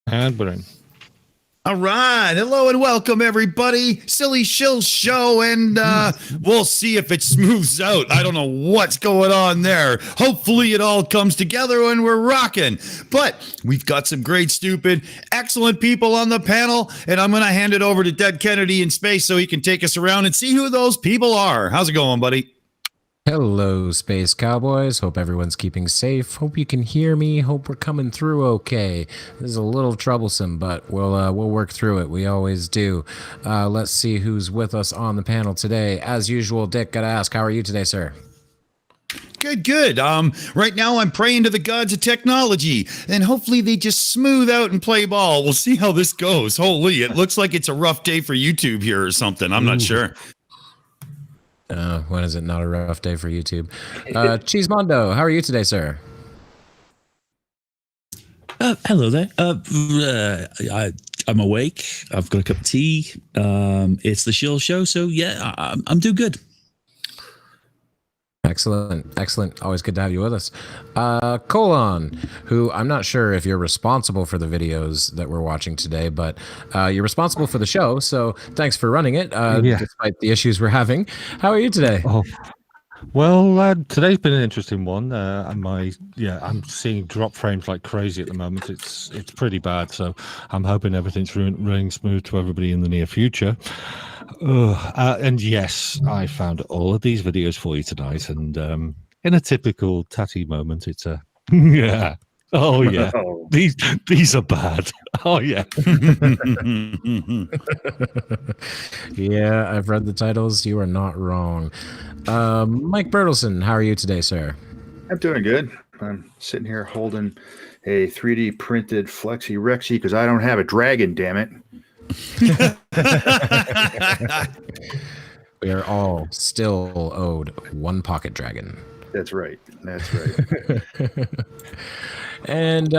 And we're in. All right. Hello and welcome, everybody. Silly Shills show, and we'll see if it smooths out. I don't know what's going on there. Hopefully it all comes together and we're rocking. But we've got some great, stupid, excellent people on the panel, and I'm going to hand it over to DeadKennedyInSpace so he can take us around and see who those people are. How's it going, buddy? Hello, Space Cowboys. Hope everyone's keeping safe. Hope you can hear me. Hope we're coming through okay. This is a little troublesome, but we'll work through it. We always do. Let's see who's with us on the panel today. As usual, Dick, gotta ask, how are you today, sir? Good. Right now I'm praying to the gods of technology, and hopefully they just smooth out and play ball. We'll see how this goes. Holy, it looks like it's a rough day for YouTube here or something. I'm not sure. When is it not a rough day for YouTube? Cheesemondo, how are you today, sir? Hello there. I'm awake. I've got a cup of tea. It's the Shills show, so yeah, I'm doing good. Excellent. Always good to have you with us. Colon, who I'm not sure if you're responsible for the videos that we're watching today, but you're responsible for the show, so thanks for running it, despite the issues we're having. How are you today? Oh, well, today's been an interesting one. I'm seeing drop frames like crazy at the moment. It's pretty bad, so I'm hoping everything's running smooth to everybody in the near future. And yes, I found all of these videos for you tonight, and in a typical Tatty moment, it's a yeah. Oh yeah, these are bad. Oh yeah. Yeah, I've read the titles. You are not wrong. Mike Bertelson, how are you today, sir? I'm doing good. I'm sitting here holding a 3D printed Flexi Rexy because I don't have a dragon, damn it. We are all still owed one pocket dragon. That's right. And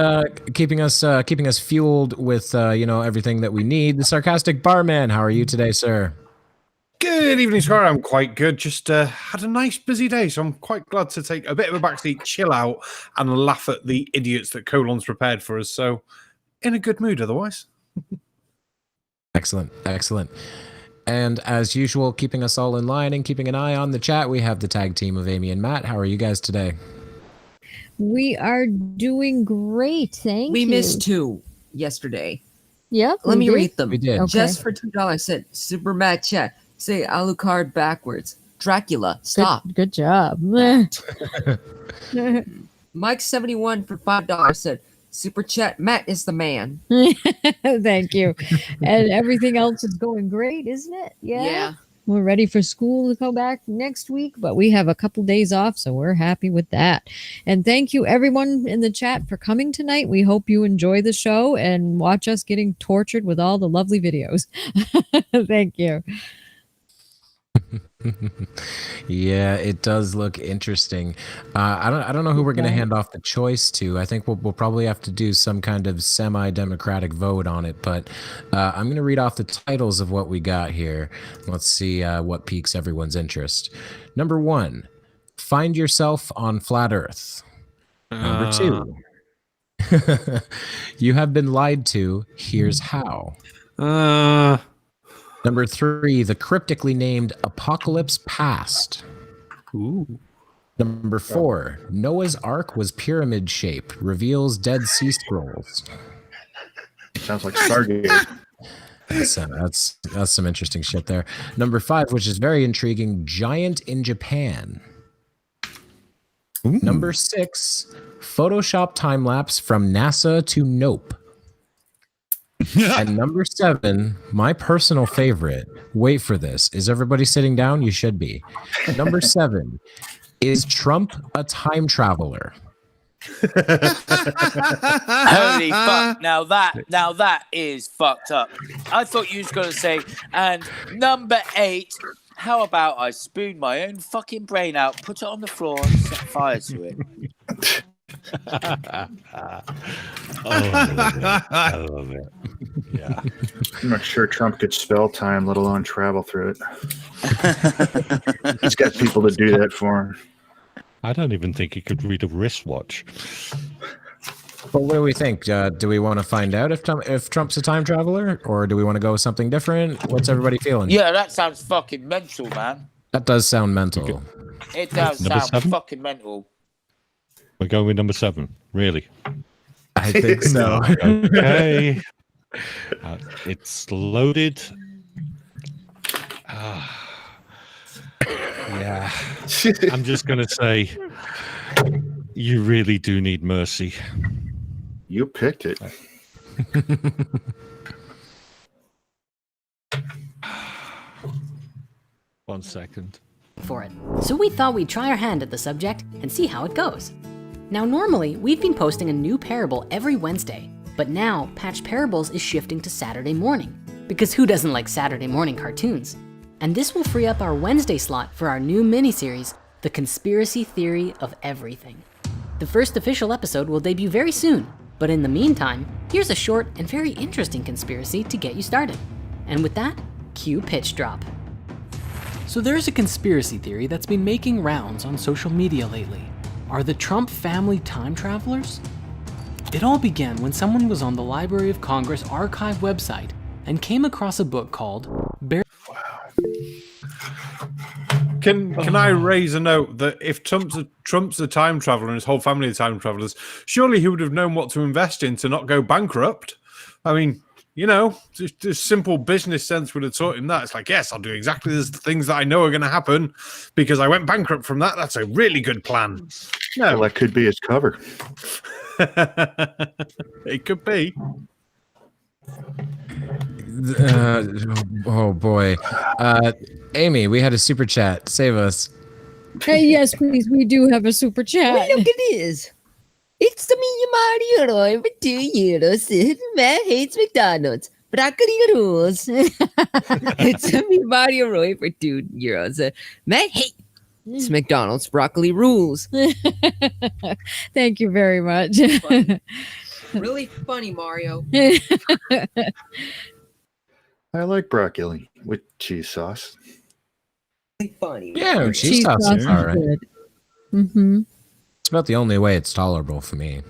keeping us fueled with everything that we need. The Sarcastic Barman, how are you today, sir? Good evening, sir. I'm quite good. Just had a nice busy day, so I'm quite glad to take a bit of a backseat, chill out, and laugh at the idiots that Colon's prepared for us. So, in a good mood otherwise. Excellent. And as usual, keeping us all in line and keeping an eye on the chat, we have the tag team of Aimee and Matt. How are you guys today? We are doing great, thank you. We missed two yesterday. Yep. Let me read them. We did. Okay. Just for $2, said Super Matt Chat. Say Alucard backwards. Dracula, stop. Good job. Mike71 for $5 said Super Chat. Matt is the man. Thank you. And everything else is going great, isn't it? Yeah. We're ready for school to go back next week, but we have a couple days off, so we're happy with that. And thank you, everyone in the chat, for coming tonight. We hope you enjoy the show and watch us getting tortured with all the lovely videos. Thank you. Yeah, it does look interesting. I don't know who we're going to hand off the choice to. I think we'll probably have to do some kind of semi-democratic vote on it, but I'm going to read off the titles of what we got here. Let's see what piques everyone's interest. Number 1, Find Yourself on Flat Earth. Number 2, You Have Been Lied To, Here's How. Number 3, the cryptically named Apocalypse Past. Ooh. Number 4, Noah's Ark was pyramid shape, reveals Dead Sea Scrolls. Sounds like Stargate. So that's some interesting shit there. Number 5, which is very intriguing, Giant in Japan. Ooh. Number 6, Photoshop time lapse from NASA to Nope. And number 7, my personal favorite. Wait for this. Is everybody sitting down? You should be. Number 7, is Trump a time traveler? Holy fuck! Now that is fucked up. I thought you was gonna say. And number 8, how about I spoon my own fucking brain out, put it on the floor, and set fire to it. I love it. Yeah. I'm not sure Trump could spell time, let alone travel through it. He's got people to do that for him. I don't even think he could read a wristwatch. But what do we think? Do we want to find out if Trump's a time traveler, or do we want to go with something different? What's everybody feeling? Yeah, that sounds fucking mental, man. That does sound mental. It does Number sound 7? fucking mental. We're going with number 7. Really? I think so. Okay. It's loaded. Yeah. I'm just going to say, you really do need mercy. You picked it. 1 second. For it. So we thought we'd try our hand at the subject and see how it goes. Now normally, we've been posting a new parable every Wednesday, but now Patch Parables is shifting to Saturday morning, because who doesn't like Saturday morning cartoons? And this will free up our Wednesday slot for our new mini-series, The Conspiracy Theory of Everything. The first official episode will debut very soon, but in the meantime, here's a short and very interesting conspiracy to get you started. And with that, cue pitch drop. So there's a conspiracy theory that's been making rounds on social media lately. Are the Trump family time travelers? It all began when someone was on the Library of Congress archive website and came across a book called Can I raise a note that if Trump's a time traveler and his whole family are time travelers, surely he would have known what to invest in to not go bankrupt? I mean, just simple business sense would have taught him that. It's like, yes, I'll do exactly the things that I know are going to happen because I went bankrupt from that. That's a really good plan. No, Well, that could be his cover. it could be. Oh boy. Aimee, we had a super chat. Save us. Hey, yes, please. We do have a super chat. Well, look at this. It's the me, Mario Roy for €2. Matt hates McDonald's. Broccoli rules. It's the me, Mario Roy for €2. Matt hates McDonald's. Broccoli rules. Thank you very much. Really funny, Mario. I like broccoli with cheese sauce. Really funny. Yeah, cheese sauce is all right. Mm-hmm. It's about the only way it's tolerable for me.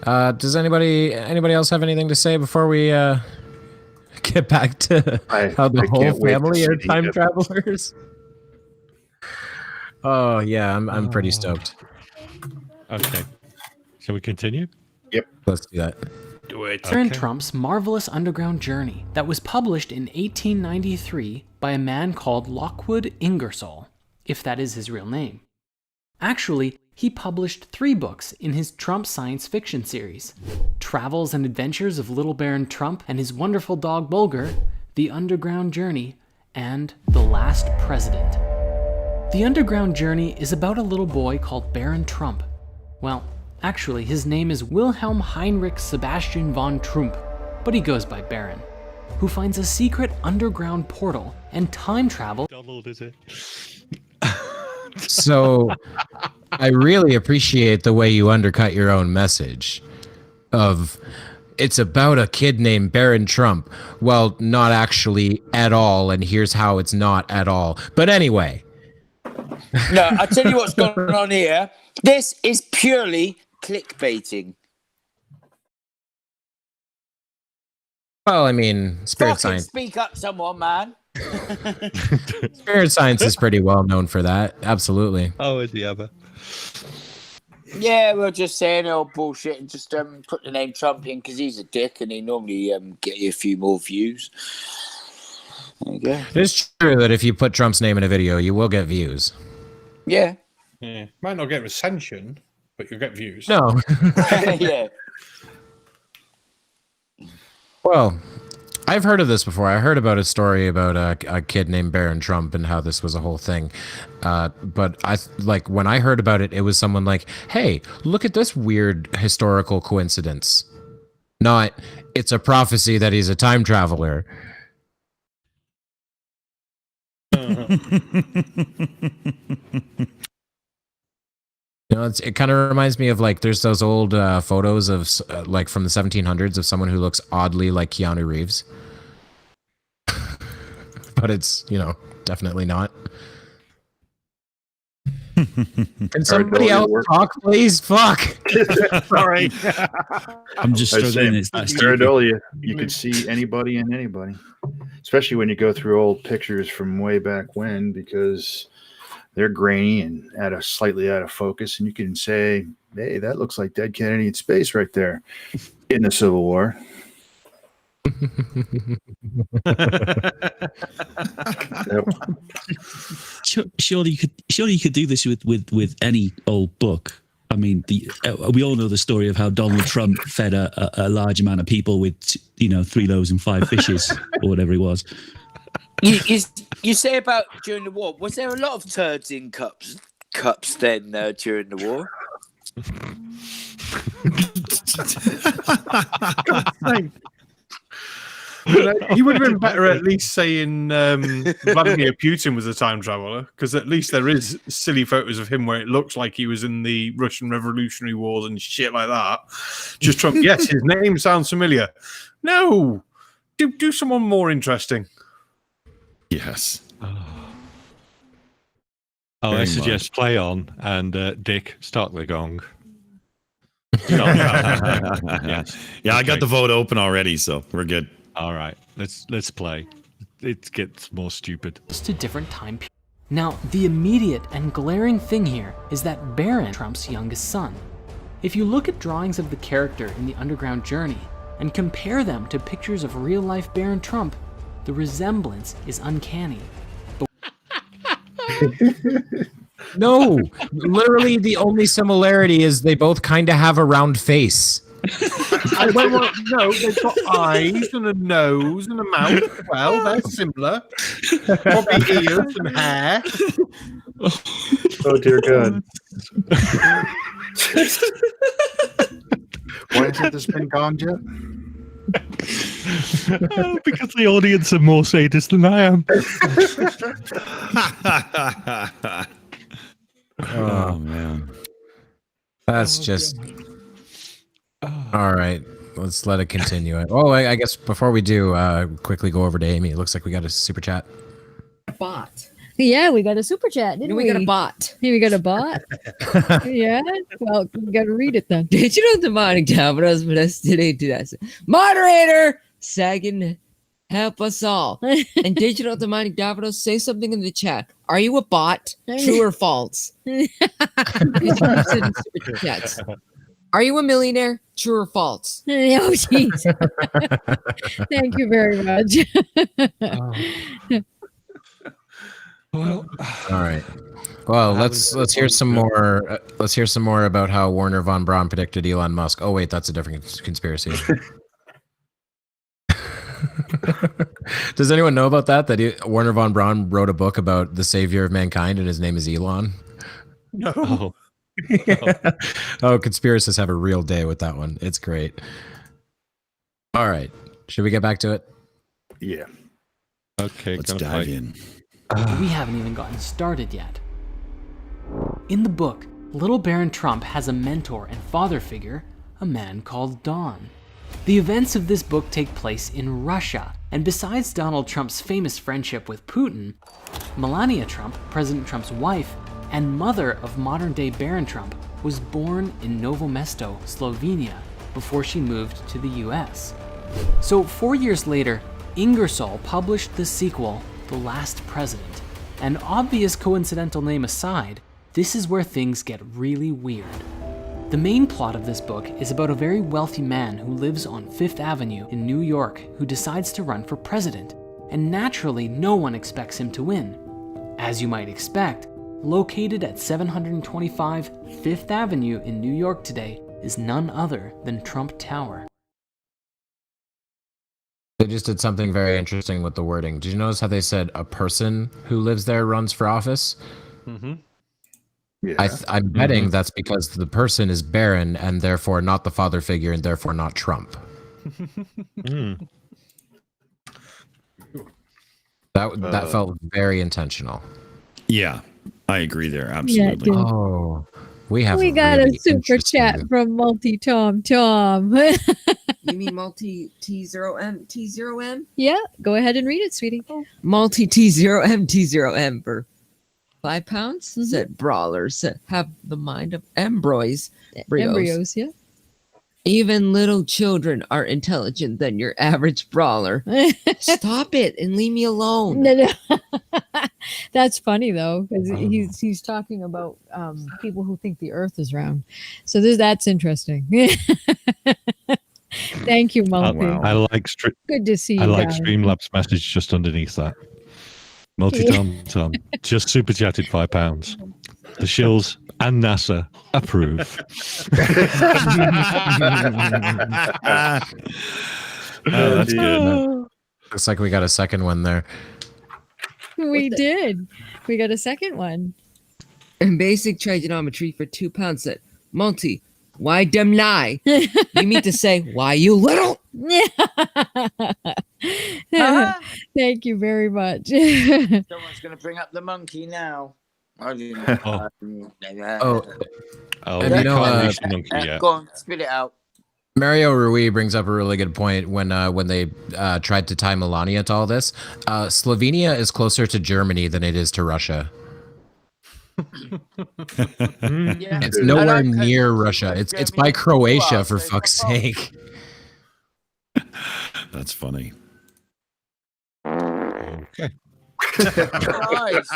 Does anybody else have anything to say before we get back to how the whole can't wait to family are see time it. travelers? Oh yeah, I'm pretty stoked. Okay. Shall we continue? Let's do that. Do it. Baron Trump's marvelous underground journey that was published in 1893 by a man called Lockwood Ingersoll, if that is his real name. Actually, he published 3 books in his Trump science fiction series: Travels and Adventures of Little Baron Trump and His Wonderful Dog Bulger, The Underground Journey, and The Last President. The Underground Journey is about a little boy called Baron Trump. Well, actually, his name is Wilhelm Heinrich Sebastian von Trump, but he goes by Baron, who finds a secret underground portal and time travel. Donald, is it? So I really appreciate the way you undercut your own message of it's about a kid named Baron Trump. Well, not actually at all, and here's how it's not at all. But anyway. No, I'll tell you what's going on here. This is purely clickbaiting. Well, I mean, spirit Fucking science. speak up, someone, man. Spirit science is pretty well known for that. Absolutely. Oh, is he ever? Yeah, we're just saying all bullshit and just put the name Trump in because he's a dick and he normally get you a few more views. There you go. It's true that if you put Trump's name in a video, you will get views. Yeah. Yeah. Might not get recension, but you'll get views. No. Yeah. Well, I've heard of this before. I heard about a story about a kid named Baron Trump and how this was a whole thing. But when I heard about it, it was someone like, hey, look at this weird historical coincidence. Not, it's a prophecy that he's a time traveler. You know, it kind of reminds me of there's those old photos of from the 1700s of someone who looks oddly like Keanu Reeves. But it's, definitely not. Can somebody else talk, please? Fuck. Sorry. I'm just struggling. It's that stupid. Pareidolia, you can see anybody and anybody, especially when you go through old pictures from way back when, because they're grainy and slightly out of focus, and you can say, "Hey, that looks like Dead Kennedy in space right there in the Civil War." Surely you could do this with any old book. I mean, we all know the story of how Donald Trump fed a large amount of people with 3 loaves and 5 fishes or whatever it was. You say about during the war. Was there a lot of turds in cups then during the war? He would have been better at least saying Vladimir Putin was a time traveler, because at least there is silly photos of him where it looks like he was in the Russian Revolutionary Wars and shit like that. Just Trump. Yes, his name sounds familiar. No, do someone more interesting. Yes. I suggest play on and Dick, start the gong. Yes. Yeah, I got the vote open already, so we're good. All right, let's play. It gets more stupid. Just a different time period. Now, the immediate and glaring thing here is that Baron, Trump's youngest son. If you look at drawings of the character in the Underground Journey and compare them to pictures of real-life Baron Trump, the resemblance is uncanny. No, literally the only similarity is they both kind of have a round face. No, they've got eyes and a nose and a mouth. Well, they're similar. Probably ears and hair. Oh dear God! Why hasn't this been gonged yet? Because the audience are more sadist than I am. Oh man, that's just all right. Let's let it continue. Oh, I guess before we do, quickly go over to Aimee. It looks like we got a super chat. Bot. Yeah, we got a super chat, didn't we? We got a bot. Hey, we got a bot. Yeah. Well, we got to read it then. Digital demonic Davros with us today to us. Moderator, Sagan, help us all. And Digital demonic Davros, say something in the chat. Are you a bot? True or false? Are you a millionaire? True or false? Oh, jeez. Thank you very much. Well, all right. Well, let's hear some more. Let's hear some more about how Werner von Braun predicted Elon Musk. Oh wait, that's a different conspiracy. Does anyone know about that? That Werner von Braun wrote a book about the savior of mankind, and his name is Elon. No. oh. Oh, conspiracists have a real day with that one. It's great. All right, should we get back to it? Yeah. Okay, let's dive in. We haven't even gotten started yet. In the book, little Baron Trump has a mentor and father figure, a man called Don. The events of this book take place in Russia, and besides Donald Trump's famous friendship with Putin, Melania Trump, President Trump's wife, and mother of modern-day Baron Trump, was born in Novo Mesto, Slovenia, before she moved to the US. So 4 years later, Ingersoll published the sequel, The Last President. An obvious coincidental name aside, this is where things get really weird. The main plot of this book is about a very wealthy man who lives on Fifth Avenue in New York who decides to run for president, and naturally no one expects him to win. As you might expect, located at 725 Fifth Avenue in New York today is none other than Trump Tower. They just did something very interesting with the wording. Did you notice how they said a person who lives there runs for office? Mm-hmm. Yeah. I'm betting that's because the person is Baron and therefore not the father figure and therefore not Trump. That felt very intentional. Yeah, I agree there. Absolutely. Yeah, oh, we got really a super chat from Multi Tom. You mean multi T0M T0M? Yeah, go ahead and read it, sweetie. Multi T0M T0M for 5 pounds? Said brawlers that have the mind of embryos. Embryos, yeah. Even little children are intelligent than your average brawler. Stop it and leave me alone. No. That's funny though, because he's talking about people who think the Earth is round. So that's interesting. Thank you, Monkey. I like Good to see you. I like guys. Streamlabs message just underneath that. Multi-Tom just super chatted £5. The Shills and NASA approve. That's good. Looks like we got a second one there. We did. We got a second one. And basic trigonometry for 2 pounds said, Multi, why dem lie? You mean to say, why you little? Thank you very much. Someone's going to bring up the monkey now. I didn't. Oh, and you know, can't reach the monkey yet. Go on, spit it out. Mario Rui brings up a really good point when they tried to tie Melania to all this. Slovenia is closer to Germany than it is to Russia. It's nowhere near Russia. It's by Croatia, for fuck's sake. That's funny. Okay. Nice.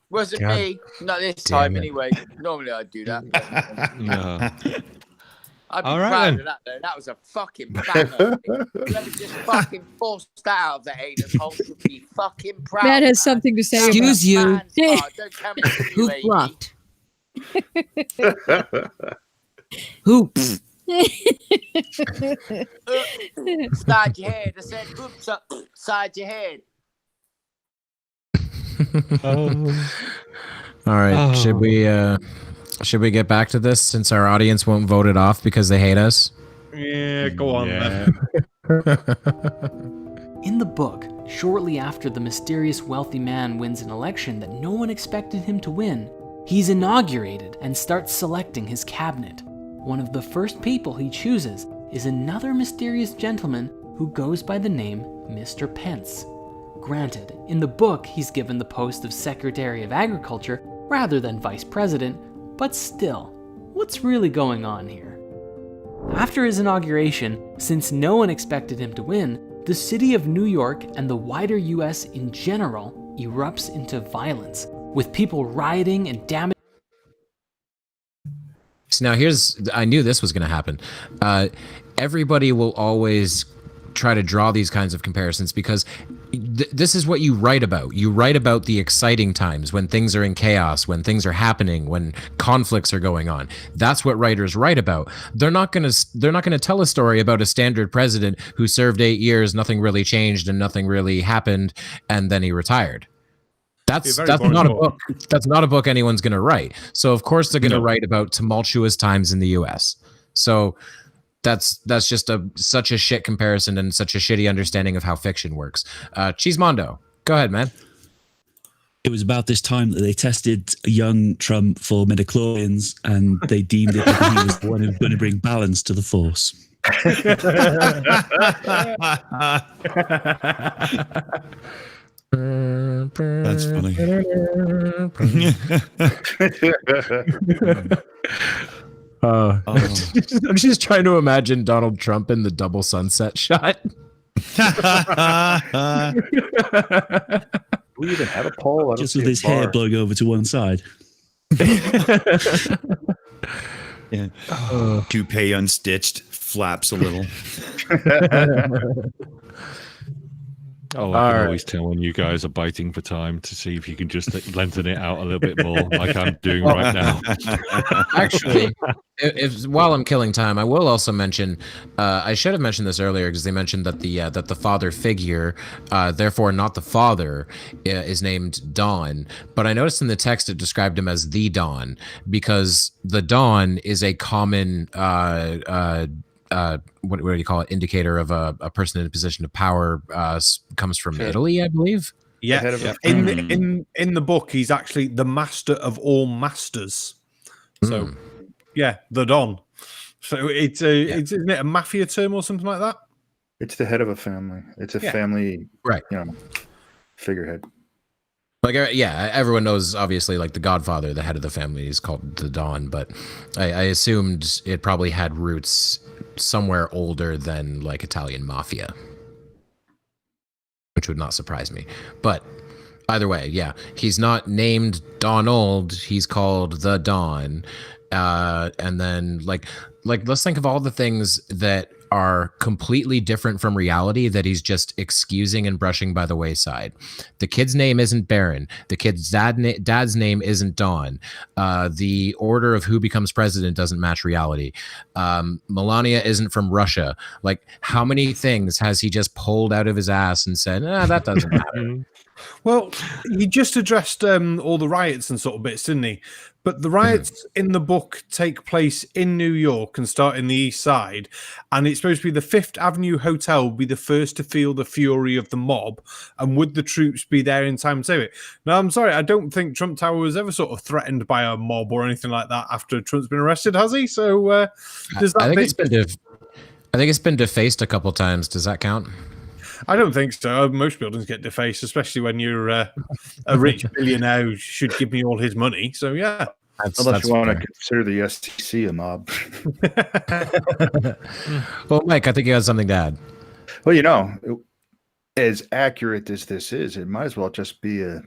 Wasn't God me. Not this damn time, it. anyway. Normally I'd do that. No. I'd be All right, proud then. of that, though. That was a fucking banger. Whoever just fucking forced that out of the anus hole should be fucking proud. Matt has man. something to say. That was Excuse you. man's part. Don't tell me Who you, flopped? Who? Side your head. I said, oops, up, side your head. All right, should we get back to this since our audience won't vote it off because they hate us? Yeah, go on then. In the book, shortly after the mysterious wealthy man wins an election that no one expected him to win, he's inaugurated and starts selecting his cabinet. One of the first people he chooses is another mysterious gentleman who goes by the name Mr. Pence. Granted, in the book he's given the post of Secretary of Agriculture rather than Vice President, but still, what's really going on here? After his inauguration, since no one expected him to win, the city of New York and the wider US in general erupts into violence, with people rioting and damaging. So now I knew this was going to happen. Everybody will always try to draw these kinds of comparisons because this is what you write about. You write about the exciting times when things are in chaos, when things are happening, when conflicts are going on. That's what writers write about. They're not going to tell a story about a standard president who served 8 years, nothing really changed and nothing really happened, and then he retired. That's not a book. That's not a book anyone's going to write. So of course they're going to write about tumultuous times in the U.S. So that's just such a shit comparison and such a shitty understanding of how fiction works. Cheesemondo, go ahead, man. It was about this time that they tested young Trump for midichlorians, and they deemed it that he was the one who was going to bring balance to the force. That's funny. I'm just trying to imagine Donald Trump in the double sunset shot. We even have a poll. Just with his hair blowing over to one side. Yeah. Toupee unstitched, flaps a little. Oh, I can always tell when you guys are biting for time to see if you can just lengthen it out a little bit more, like I'm doing right now. Actually, while I'm killing time, I will also mention. I should have mentioned this earlier because they mentioned that the father figure, therefore not the father, is named Dawn. But I noticed in the text it described him as the Dawn because the Dawn is a common. What do you call it? Indicator of a person in a position of power. Comes from Italy, I believe. Yeah, in the book, he's actually the master of all masters. So, yeah, the Don. So isn't it a mafia term or something like that? It's the head of a family. It's a family, right? Figurehead. Like, yeah, everyone knows, obviously, like the Godfather, the head of the family, is called the Don, but I assumed it probably had roots somewhere older than like Italian mafia, which would not surprise me. But either way, yeah, he's not named Donald, he's called the Don. And then like let's think of all the things that are completely different from reality that he's just excusing and brushing by the wayside. The kid's name isn't Baron. The kid's dad's name isn't Don. The order of who becomes president doesn't match reality. Melania isn't from Russia. Like, how many things has he just pulled out of his ass and said, that doesn't matter? Well, he just addressed all the riots and sort of bits, didn't he? But the riots in the book take place in New York and start in the East Side, and it's supposed to be the Fifth Avenue Hotel will be the first to feel the fury of the mob, and would the troops be there in time to save it? Now, I'm sorry, I don't think Trump Tower was ever sort of threatened by a mob or anything like that after Trump's been arrested, has he? So does that? I think it's been defaced a couple times. Does that count? I don't think so. Most buildings get defaced, especially when you're a rich billionaire who should give me all his money. So, yeah. Unless you want to consider the SEC a mob. Well, Mike, I think you had something to add. Well, as accurate as this is, it might as well just be one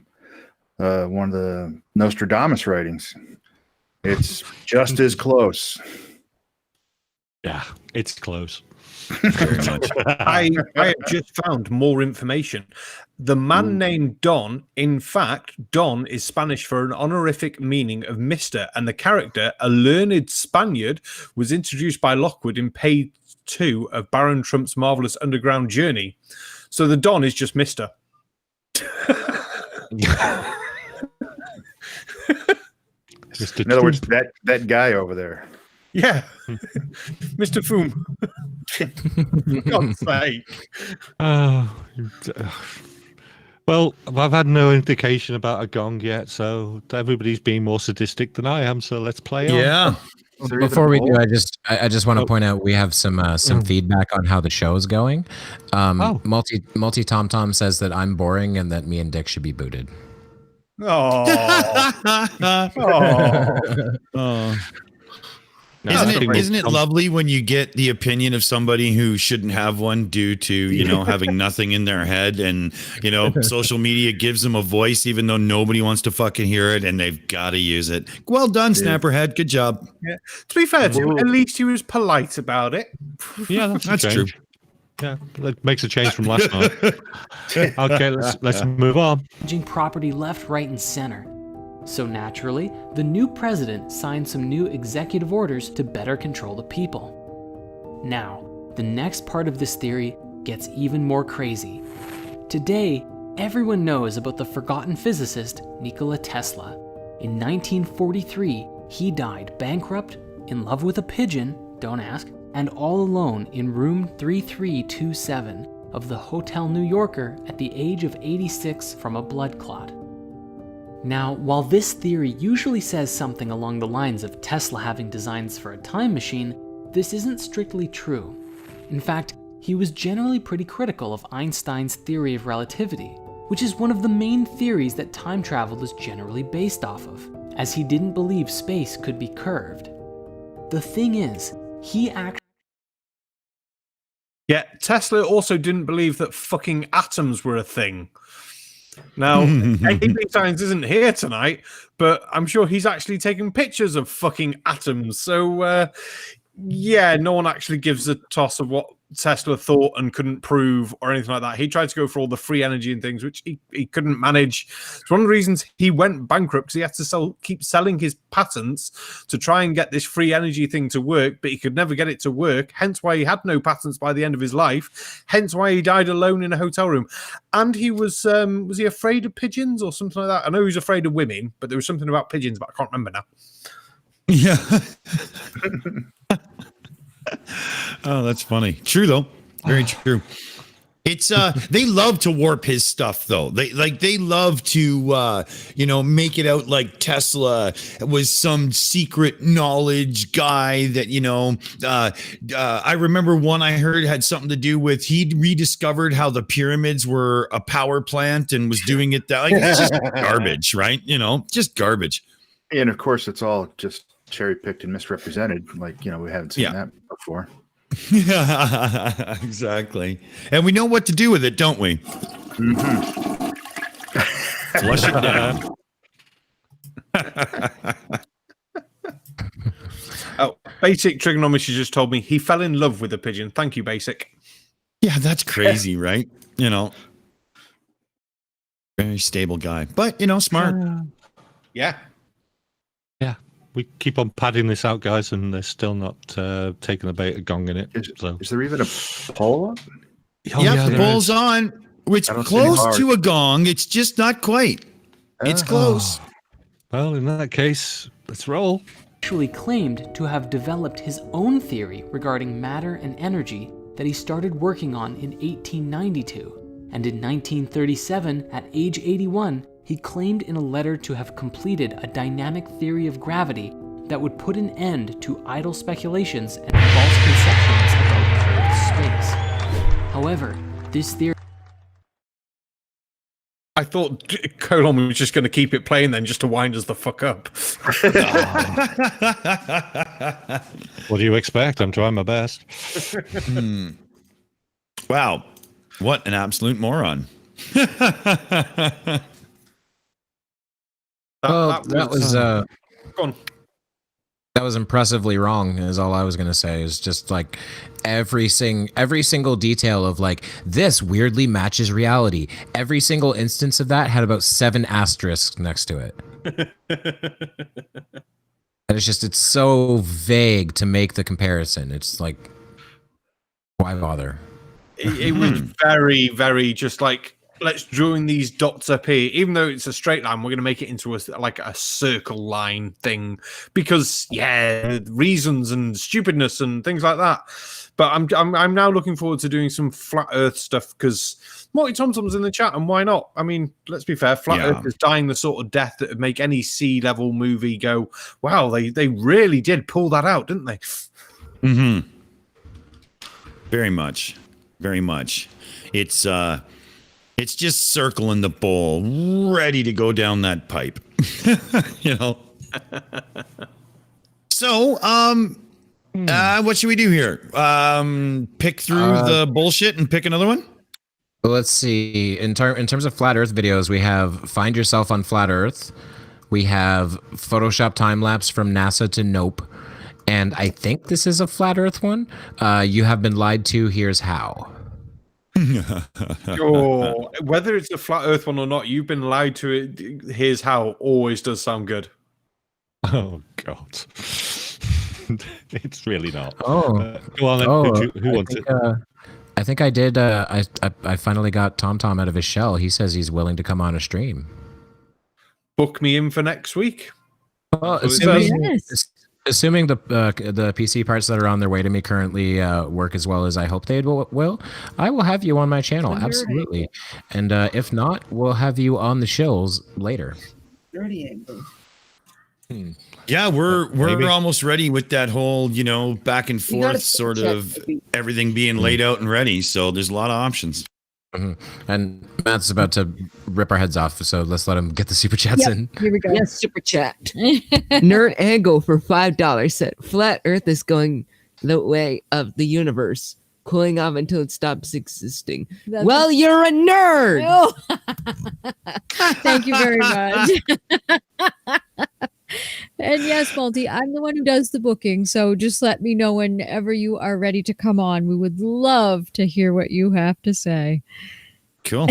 of the Nostradamus writings. It's just as close. Yeah, it's close. Very much. I have just found more information. The man named Don, in fact, Don is Spanish for an honorific meaning of Mr. And the character, a learned Spaniard, was introduced by Lockwood in page 2 of Baron Trump's Marvelous Underground Journey. So the Don is just Mr. In other words, that guy over there. Yeah. Mr. Foom. For God's sake. Well, I've had no indication about a gong yet, so everybody's being more sadistic than I am. So let's play on. Yeah. Before we do, I just want to point out we have some feedback on how the show is going. Multi Tom Tom says that I'm boring and that me and Dick should be booted. Isn't it lovely when you get the opinion of somebody who shouldn't have one due to, having nothing in their head, and, social media gives them a voice even though nobody wants to fucking hear it, and they've got to use it. Well done, Snapperhead. Good job. Yeah. To be fair to him, at least he was polite about it. Yeah, that's true. Yeah, that makes a change from last night. Okay, let's move on. Property left, right, and center. So naturally, the new president signed some new executive orders to better control the people. Now, the next part of this theory gets even more crazy. Today, everyone knows about the forgotten physicist Nikola Tesla. In 1943, he died bankrupt, in love with a pigeon, don't ask, and all alone in room 3327 of the Hotel New Yorker at the age of 86 from a blood clot. Now, while this theory usually says something along the lines of Tesla having designs for a time machine, this isn't strictly true. In fact, he was generally pretty critical of Einstein's theory of relativity, which is one of the main theories that time travel is generally based off of, as he didn't believe space could be curved. The thing is, he actually... Yeah, Tesla also didn't believe that fucking atoms were a thing. Now, Aimee Science isn't here tonight, but I'm sure he's actually taking pictures of fucking atoms. So, yeah, no one actually gives a toss of what Tesla thought and couldn't prove or anything like that. He tried to go for all the free energy and things, which he couldn't manage. It's one of the reasons he went bankrupt, because he had to keep selling his patents to try and get this free energy thing to work, but he could never get it to work, hence why he had no patents by the end of his life, hence why he died alone in a hotel room. And he was he afraid of pigeons or something like that? I know he was afraid of women, but there was something about pigeons, but I can't remember now. Yeah. Oh, that's funny. True, though. Very true. It's they love to warp his stuff though. They love to make it out like Tesla was some secret knowledge guy that I remember one I heard had something to do with he rediscovered how the pyramids were a power plant and was doing it that it's just garbage, right? Just garbage. And of course, it's all just cherry picked and misrepresented. Like we haven't seen that before. Yeah, exactly. And we know what to do with it, don't we? Mm-hmm. Flush it down. Oh, Basic Trigonometry just told me he fell in love with a pigeon. Thank you, Basic. Yeah, that's crazy, right? Very stable guy, but smart. Yeah. Yeah, we keep on padding this out, guys, and they're still not taking the bait of gonging it. Is there even a poll up? The poll's on. It's close to a gong. It's just not quite. It's close. Well, in that case, let's roll. Actually claimed to have developed his own theory regarding matter and energy that he started working on in 1892. And in 1937, at age 81, he claimed in a letter to have completed a dynamic theory of gravity that would put an end to idle speculations and false conceptions about curved space. However, this theory... I thought Colon was just going to keep it playing then just to wind us the fuck up. What do you expect? I'm trying my best. Wow. What an absolute moron. That was impressively wrong, is all I was going to say. Is just like every single detail of like this weirdly matches reality. Every single instance of that had about 7 asterisks next to it. And it's so vague to make the comparison. It's like, why bother? It was very, very just like, let's join these dots up here. Even though it's a straight line, we're going to make it into a circle line thing because, reasons and stupidness and things like that. But I'm now looking forward to doing some flat Earth stuff because Morty Tomtom's in the chat, and why not? I mean, let's be fair. Flat Earth is dying the sort of death that would make any sea-level movie go, wow, they really did pull that out, didn't they? Mm-hmm. Very much. Very much. It's just circling the bowl, ready to go down that pipe. So, what should we do here? Pick through the bullshit and pick another one? Well, let's see. In terms of flat Earth videos, we have Find Yourself on Flat Earth. We have Photoshop time lapse from NASA to Nope. And I think this is a flat Earth one. You have been lied to. Here's how. Whether it's a flat Earth one or not, you've been lied to. It. Here's how. Always does sound good. Oh God, it's really not. Oh, go on. Who wants it? I think I did. I finally got Tom out of his shell. He says he's willing to come on a stream. Book me in for next week. Well, assuming the PC parts that are on their way to me currently work as well as I hope they will, I will have you on my channel, absolutely. And if not, we'll have you on the Shills later. Yeah, we're almost ready with that whole, back and forth sort of everything being laid out and ready. So there's a lot of options. Mm-hmm. And Matt's about to rip our heads off, so let's let him get the super chats in. Here we go. Yes, super chat. Nerd Angle for $5 said, "Flat Earth is going the way of the universe, cooling off until it stops existing." Well, you're a nerd. Oh. Thank you very much. And yes, Multi, I'm the one who does the booking, so just let me know whenever you are ready to come on. We would love to hear what you have to say. Cool.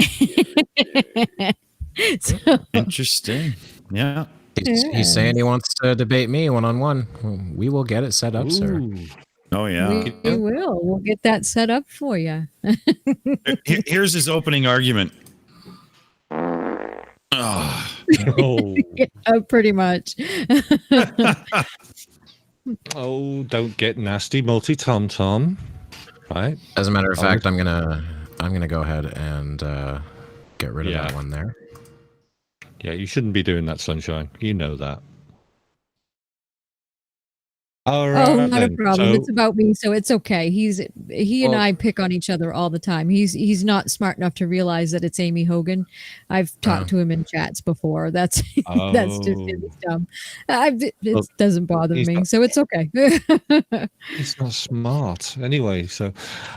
Interesting. Yeah. He's saying he wants to debate me one-on-one. We will get it set up, sir. Oh, yeah. We will. We'll get that set up for you. Here's his opening argument. Pretty much. Oh, don't get nasty, Multi Tom. Right. As a matter of fact, I'm gonna I'm gonna go ahead and get rid of that one there. Yeah, you shouldn't be doing that, Sunshine. You know that. All right, Oh, not a then. problem. So, It's about me, so it's okay. He and I pick on each other all the time. He's not smart enough to realize that it's Aimee Hogan. I've talked to him in chats before. That's that's just his dumb. It doesn't bother he's me, not- so it's okay. he's not smart. Anyway, so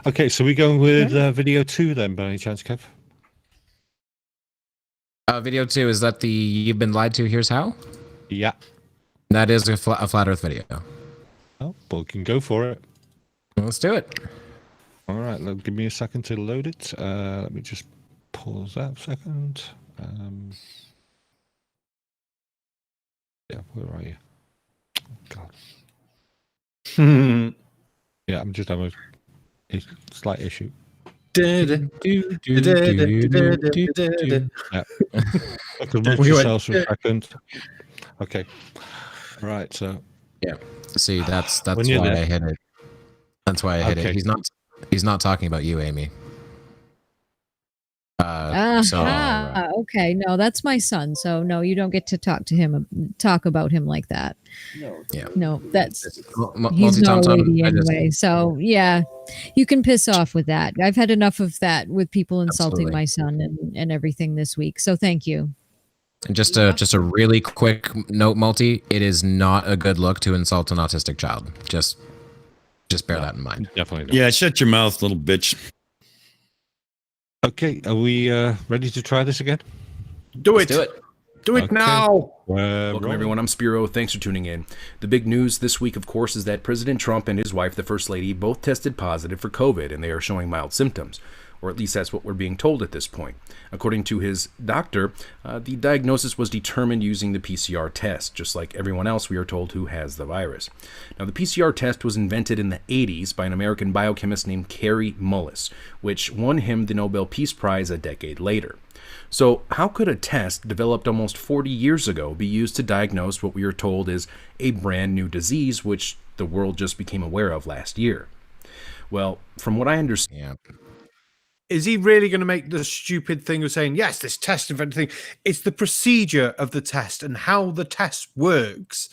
okay, so we going with video 2 then, by any chance, Kev? Video 2, is that the You've Been Lied To, Here's How? Yeah. That is a flat Earth video. Oh, well, we can go for it. Let's do it. All right, give me a second to load it. Let me just pause that a second. Yeah, where are you? Oh, God. Yeah, I'm just having a slight issue. Yeah. Okay, watch yourselves for a second. Okay. Right, so yeah. See, that's When why you're there. I hit it. That's why I hit it. Okay. He's not talking about you, Amy. Okay, no, that's my son. So no, you don't get to talk about him like that. Yeah. No, that's Multi he's not a Tom lady anyway. So yeah, you can piss off with that. I've had enough of that with people insulting Absolutely. my son and everything this week. So thank you. And just a really quick note, Multi, it is not a good look to insult an autistic child. Just bear that in mind. definitely not. Yeah, shut your mouth, little bitch. Okay, are we ready to try this again? Do Let's it. do it. Do it Okay. now. Welcome, everyone. I'm Spiro. Thanks for tuning in. The big news this week, of course, is that President Trump and his wife, the First Lady, both tested positive for COVID, and they are showing mild symptoms. Or at least that's what we're being told at this point. According to his doctor, the diagnosis was determined using the PCR test, just like everyone else we are told who has the virus. Now, the PCR test was invented in the 80s by an American biochemist named Kary Mullis, which won him the Nobel Peace Prize a decade later. So how could a test developed almost 40 years ago be used to diagnose what we are told is a brand new disease, which the world just became aware of last year? Well, from what I understand... Yeah. Is he really going to make the stupid thing of saying, yes, this test invented thing? It's the procedure of the test and how the test works.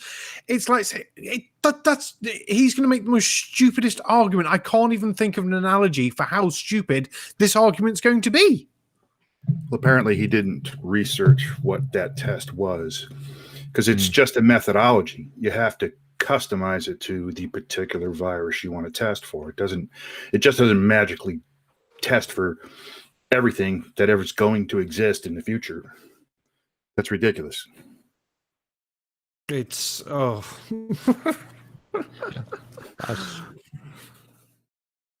It's like, he's going to make the most stupidest argument. I can't even think of an analogy for how stupid this argument's going to be. Well, apparently he didn't research what that test was, because it's just a methodology. You have to customize it to the particular virus you want to test for. It just doesn't magically test for everything that ever's going to exist in the future. That's ridiculous. It's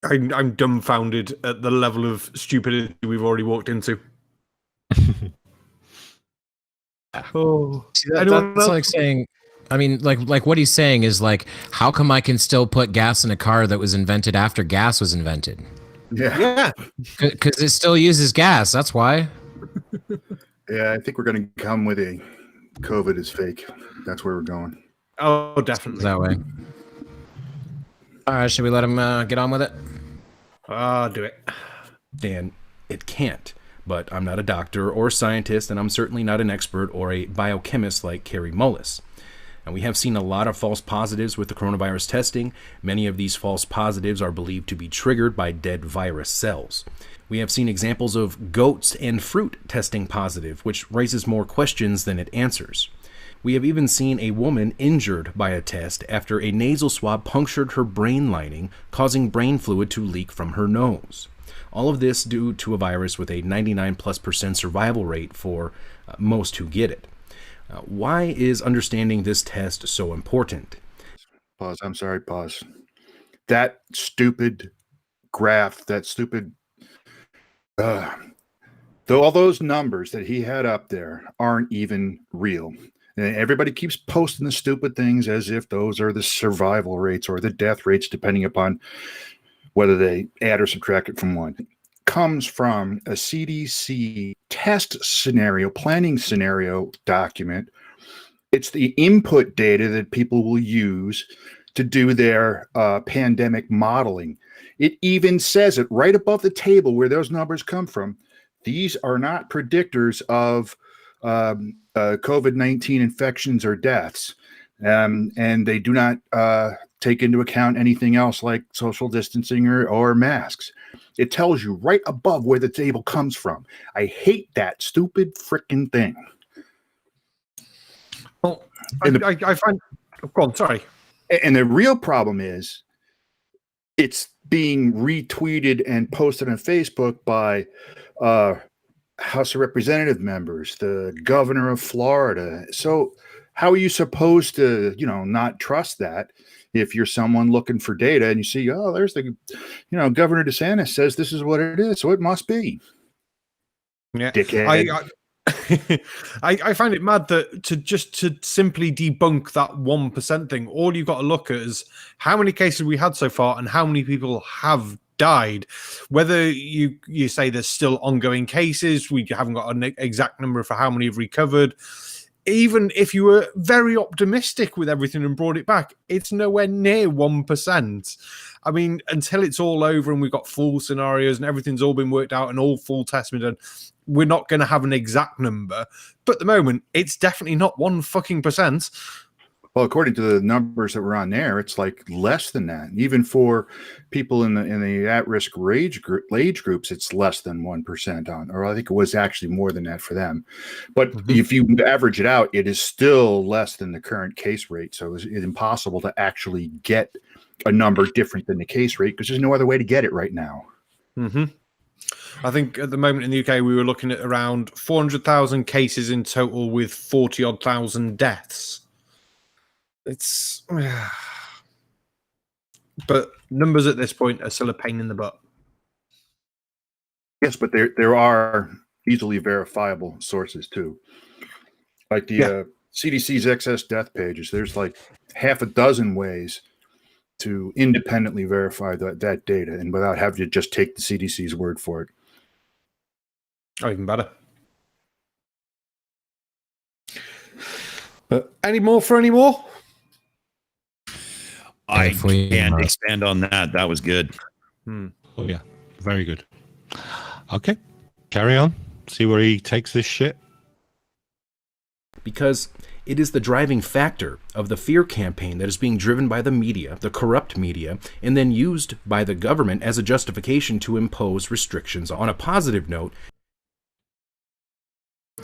I'm dumbfounded at the level of stupidity we've already walked into. See, that's like saying, I mean, like what he's saying is like, how come I can still put gas in a car that was invented after gas was invented? Yeah. Because it still uses gas. That's why. Yeah, I think we're going to come with a COVID is fake. That's where we're going. Oh, definitely. That way. All right, should we let him get on with it? Do it. Dan, it can't. But I'm not a doctor or a scientist, and I'm certainly not an expert or a biochemist like Kary Mullis. And we have seen a lot of false positives with the coronavirus testing. Many of these false positives are believed to be triggered by dead virus cells. We have seen examples of goats and fruit testing positive, which raises more questions than it answers. We have even seen a woman injured by a test after a nasal swab punctured her brain lining, causing brain fluid to leak from her nose. All of this due to a virus with a 99+% survival rate for most who get it. Why is understanding this test so important? Pause. I'm sorry. Pause. That stupid graph, that stupid... though all those numbers that he had up there aren't even real. And everybody keeps posting the stupid things as if those are the survival rates or the death rates, depending upon whether they add or subtract it from one. It comes from a CDC test scenario, planning scenario document. It's the input data that people will use to do their pandemic modeling. It even says it right above the table where those numbers come from. These are not predictors of COVID-19 infections or deaths. And they do not take into account anything else like social distancing or masks. It tells you right above where the table comes from. I hate that stupid freaking thing. Well, I find... Go on, sorry. And the real problem is it's being retweeted and posted on Facebook by House of Representative members, the governor of Florida. So how are you supposed to, not trust that if you're someone looking for data and you see, oh, there's the, Governor DeSantis says this is what it is, so it must be. Yeah, dickhead. I find it mad that to simply debunk that 1% thing, all you've got to look at is how many cases we had so far and how many people have died. Whether you say there's still ongoing cases, we haven't got an exact number for how many have recovered. Even if you were very optimistic with everything and brought it back, it's nowhere near 1%. I mean, until it's all over and we've got full scenarios and everything's all been worked out and all full tests been done, we're not going to have an exact number. But at the moment, it's definitely not 1%. Well, according to the numbers that were on there, it's like less than that. Even for people in the at-risk age groups, it's less than 1% on, or I think it was actually more than that for them. But if you average it out, it is still less than the current case rate. So it's impossible to actually get a number different than the case rate because there's no other way to get it right now. I think at the moment in the UK, we were looking at around 400,000 cases in total with 40-odd thousand deaths. It's, but numbers at this point are still a pain in the butt. Yes, but there are easily verifiable sources too, like the CDC's excess death pages. There's like half a dozen ways to independently verify that data, and without having to just take the CDC's word for it. Oh, even better. Any more? I can't expand on that. That was good. Oh, yeah. Very good. Okay. Carry on. See where he takes this shit. Because it is the driving factor of the fear campaign that is being driven by the media, the corrupt media, and then used by the government as a justification to impose restrictions. On a positive note,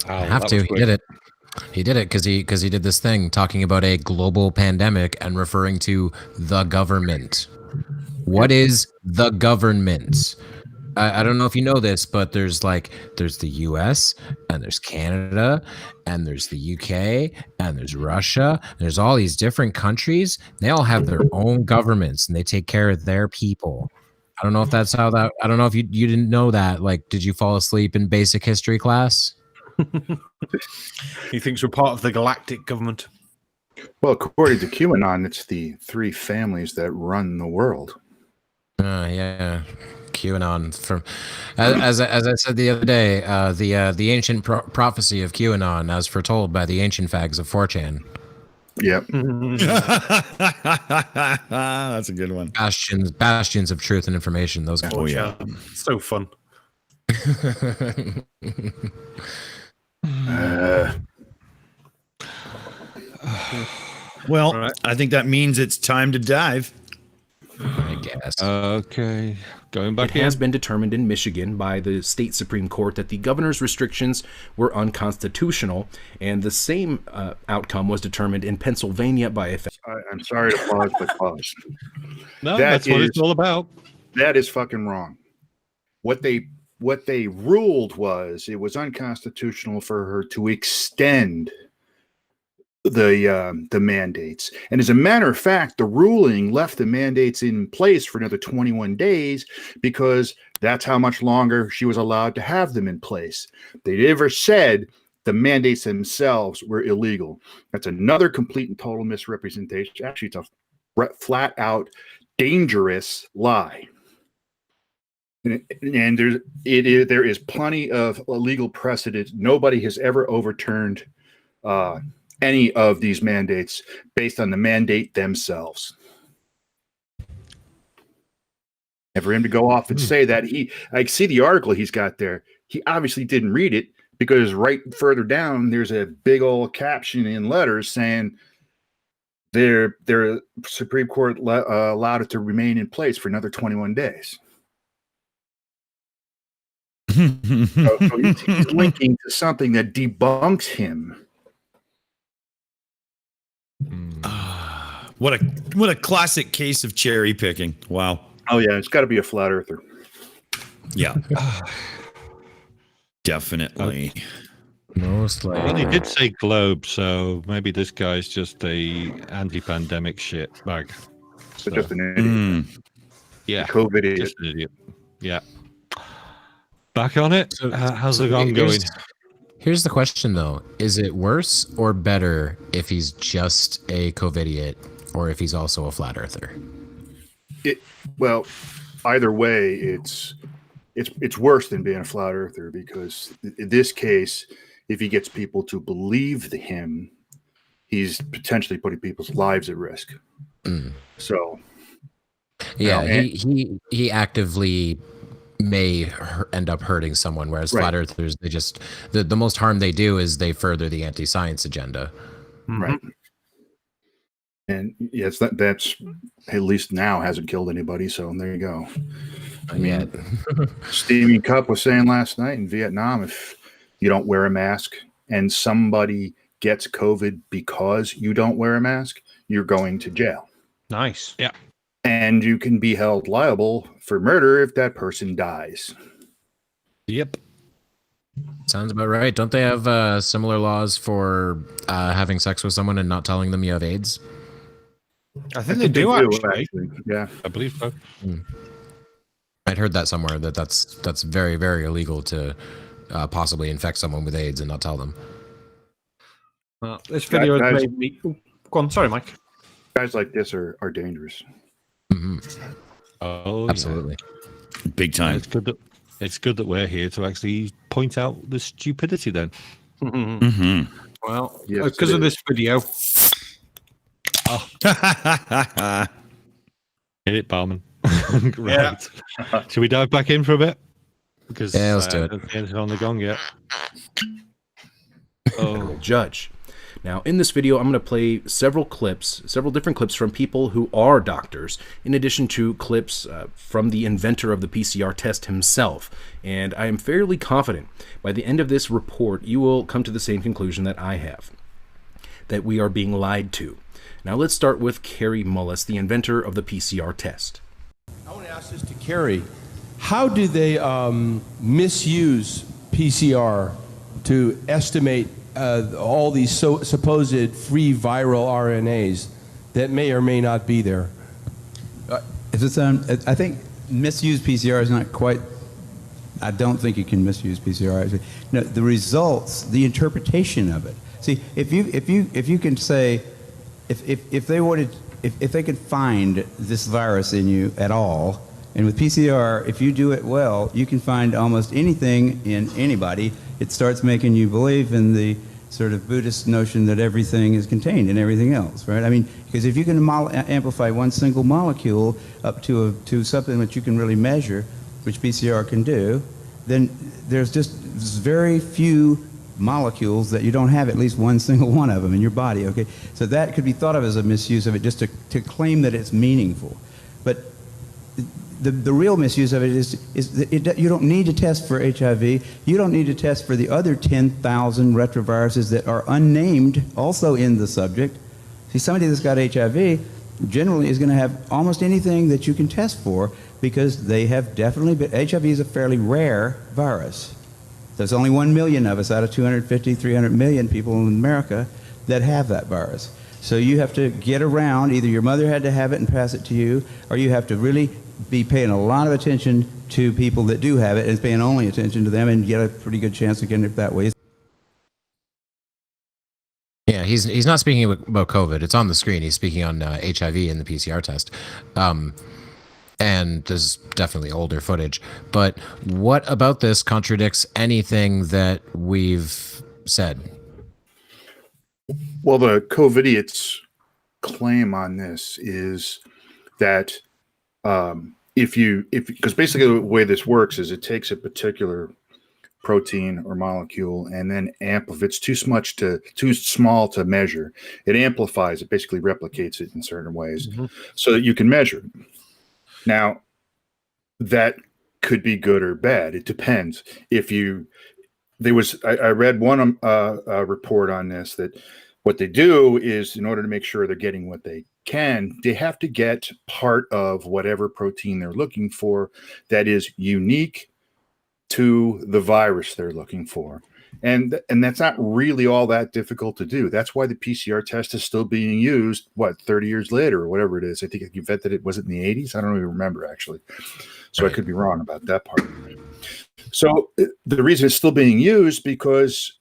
He did it. He did it because he did this thing talking about a global pandemic and referring to the government. What is the government? I don't know if you know this, but there's the US and there's Canada and there's the UK and there's Russia. And there's all these different countries. They all have their own governments and they take care of their people. I don't know if that's how that. I don't know if you didn't know that. Like, did you fall asleep in basic history class? He thinks we're part of the galactic government. Well, according to QAnon, it's the three families that run the world. Yeah, QAnon. From as I said the other day, the ancient prophecy of QAnon, as foretold by the ancient fags of 4chan. Yep. That's a good one. Bastions of truth and information. Those guys. Oh yeah, so fun. Well, right. I think that means it's time to dive. I guess. Okay. Going back It has been determined in Michigan by the state Supreme Court that the governor's restrictions were unconstitutional, and the same outcome was determined in Pennsylvania by a... I'm sorry to pause, but pause. No, that's what it's all about. That is fucking wrong. What they ruled was it was unconstitutional for her to extend the mandates. And as a matter of fact, the ruling left the mandates in place for another 21 days because that's how much longer she was allowed to have them in place. They never said the mandates themselves were illegal. That's another complete and total misrepresentation. Actually, it's a flat out dangerous lie. And there is plenty of legal precedent. Nobody has ever overturned any of these mandates based on the mandate themselves. And for him to go off and say that, I see the article he's got there. He obviously didn't read it, because right further down, there's a big old caption in letters saying their Supreme Court allowed it to remain in place for another 21 days. So he's linking to something that debunks him. What a classic case of cherry picking. Wow. Oh yeah, it's got to be a flat earther. Yeah. Definitely. Most Well, likely. he did say globe, so maybe this guy's just a anti-pandemic shit bag. So just an idiot. Yeah, COVID idiot. just an idiot. Yeah. Back on it. How's the gong going? Here's the question, though: is it worse or better if he's just a COVIDiot, or if he's also a flat earther? Well, either way, it's worse than being a flat earther, because in this case, if he gets people to believe him, he's potentially putting people's lives at risk. So, yeah, he actively may end up hurting someone, whereas flat earthers, they just the most harm they do is they further the anti-science agenda. Right. And yes, that's at least now hasn't killed anybody. So there you go. I mean, Stevie Cup was saying last night in Vietnam, if you don't wear a mask and somebody gets COVID because you don't wear a mask, you're going to jail. Nice. Yeah. And you can be held liable for murder if that person dies. Yep. Sounds about right. Don't they have similar laws for having sex with someone and not telling them you have AIDS? I think they do actually. Yeah, I believe so. I'd heard that somewhere, that's very, very illegal to possibly infect someone with AIDS and not tell them. Well, this video has made me... Go on, sorry, Mike. Guys like this are dangerous. Oh, absolutely. Yeah. Big time. It's good that we're here to actually point out the stupidity then. Well, because of this video. Hit it, Barman. Right. Should we dive back in for a bit? Because let's do it. It's on the gong yet. Oh, Judge. Now, in this video, I'm going to play several different clips from people who are doctors, in addition to clips from the inventor of the PCR test himself. And I am fairly confident by the end of this report, you will come to the same conclusion that I have, that we are being lied to. Now, let's start with Kary Mullis, the inventor of the PCR test. I want to ask this to Kary. How do they misuse PCR to estimate all these supposed free viral RNAs that may or may not be there? I think misuse PCR is not quite. I don't think you can misuse PCR. Actually, no, the results, the interpretation of it. See, if you can say, if they could find this virus in you at all, and with PCR, if you do it well, you can find almost anything in anybody. It starts making you believe in the sort of Buddhist notion that everything is contained in everything else, right? I mean, because if you can amplify one single molecule up to something that you can really measure, which PCR can do, then there's just very few molecules that you don't have at least one single one of them in your body, okay? So that could be thought of as a misuse of it, just to claim that it's meaningful. But the real misuse of it is that you don't need to test for HIV. You don't need to test for the other 10,000 retroviruses that are unnamed also in the subject. See, somebody that's got HIV generally is going to have almost anything that you can test for, because they have definitely been, HIV is a fairly rare virus. There's only 1 million of us out of 250, 300 million people in America that have that virus. So you have to get around, either your mother had to have it and pass it to you, or you have to really be paying a lot of attention to people that do have it and paying only attention to them and get a pretty good chance of getting it that way. Yeah, he's not speaking about COVID. It's on the screen. He's speaking on HIV and the PCR test. And there's definitely older footage. But what about this contradicts anything that we've said? Well, the COVIDiots' claim on this is that because basically the way this works is it takes a particular protein or molecule and then if it's too small to measure, it amplifies it, basically replicates it in certain ways so that you can measure it. Now, that could be good or bad. It depends. I read one report on this, that what they do is, in order to make sure they're getting what they can, they have to get part of whatever protein they're looking for that is unique to the virus they're looking for. And that's not really all that difficult to do. That's why the PCR test is still being used, 30 years later or whatever it is. I think you invented it, was it in the 80s? I don't even remember, actually. So I could be wrong about that part. So the reason it's still being used because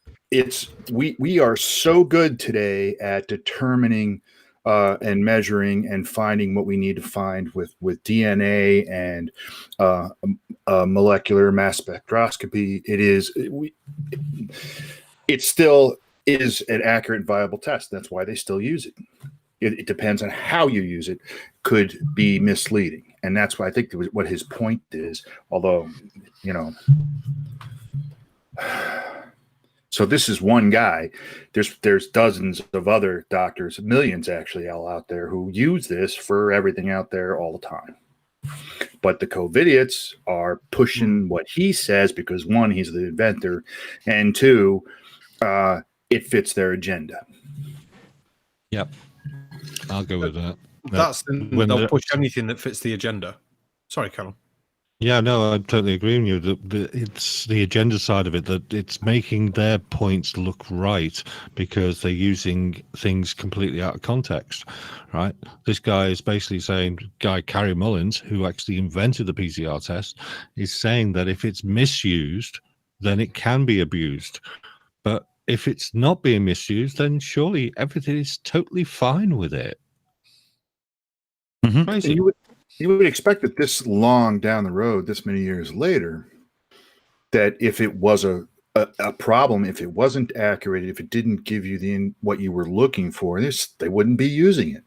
we are so good today at determining and measuring and finding what we need to find with DNA and molecular mass spectroscopy. It still is an accurate and viable test. That's why they still use it. It depends on how you use it, could be misleading. And that's why I think what his point is, although, so this is one guy. There's dozens of other doctors, millions actually, all out there who use this for everything out there all the time. But the COVIDiots are pushing what he says because, one, he's the inventor, and two, it fits their agenda. Yep, I'll go with that. They'll push anything that fits the agenda. Sorry, Callum. Yeah, no, I totally agree with you. It's the agenda side of it, that it's making their points look right because they're using things completely out of context, right? This guy is basically saying, Carrie Mullins, who actually invented the PCR test, is saying that if it's misused, then it can be abused. But if it's not being misused, then surely everything is totally fine with it. Crazy. You would expect that this long down the road, this many years later, that if it was a problem, if it wasn't accurate, if it didn't give you what you were looking for, they wouldn't be using it.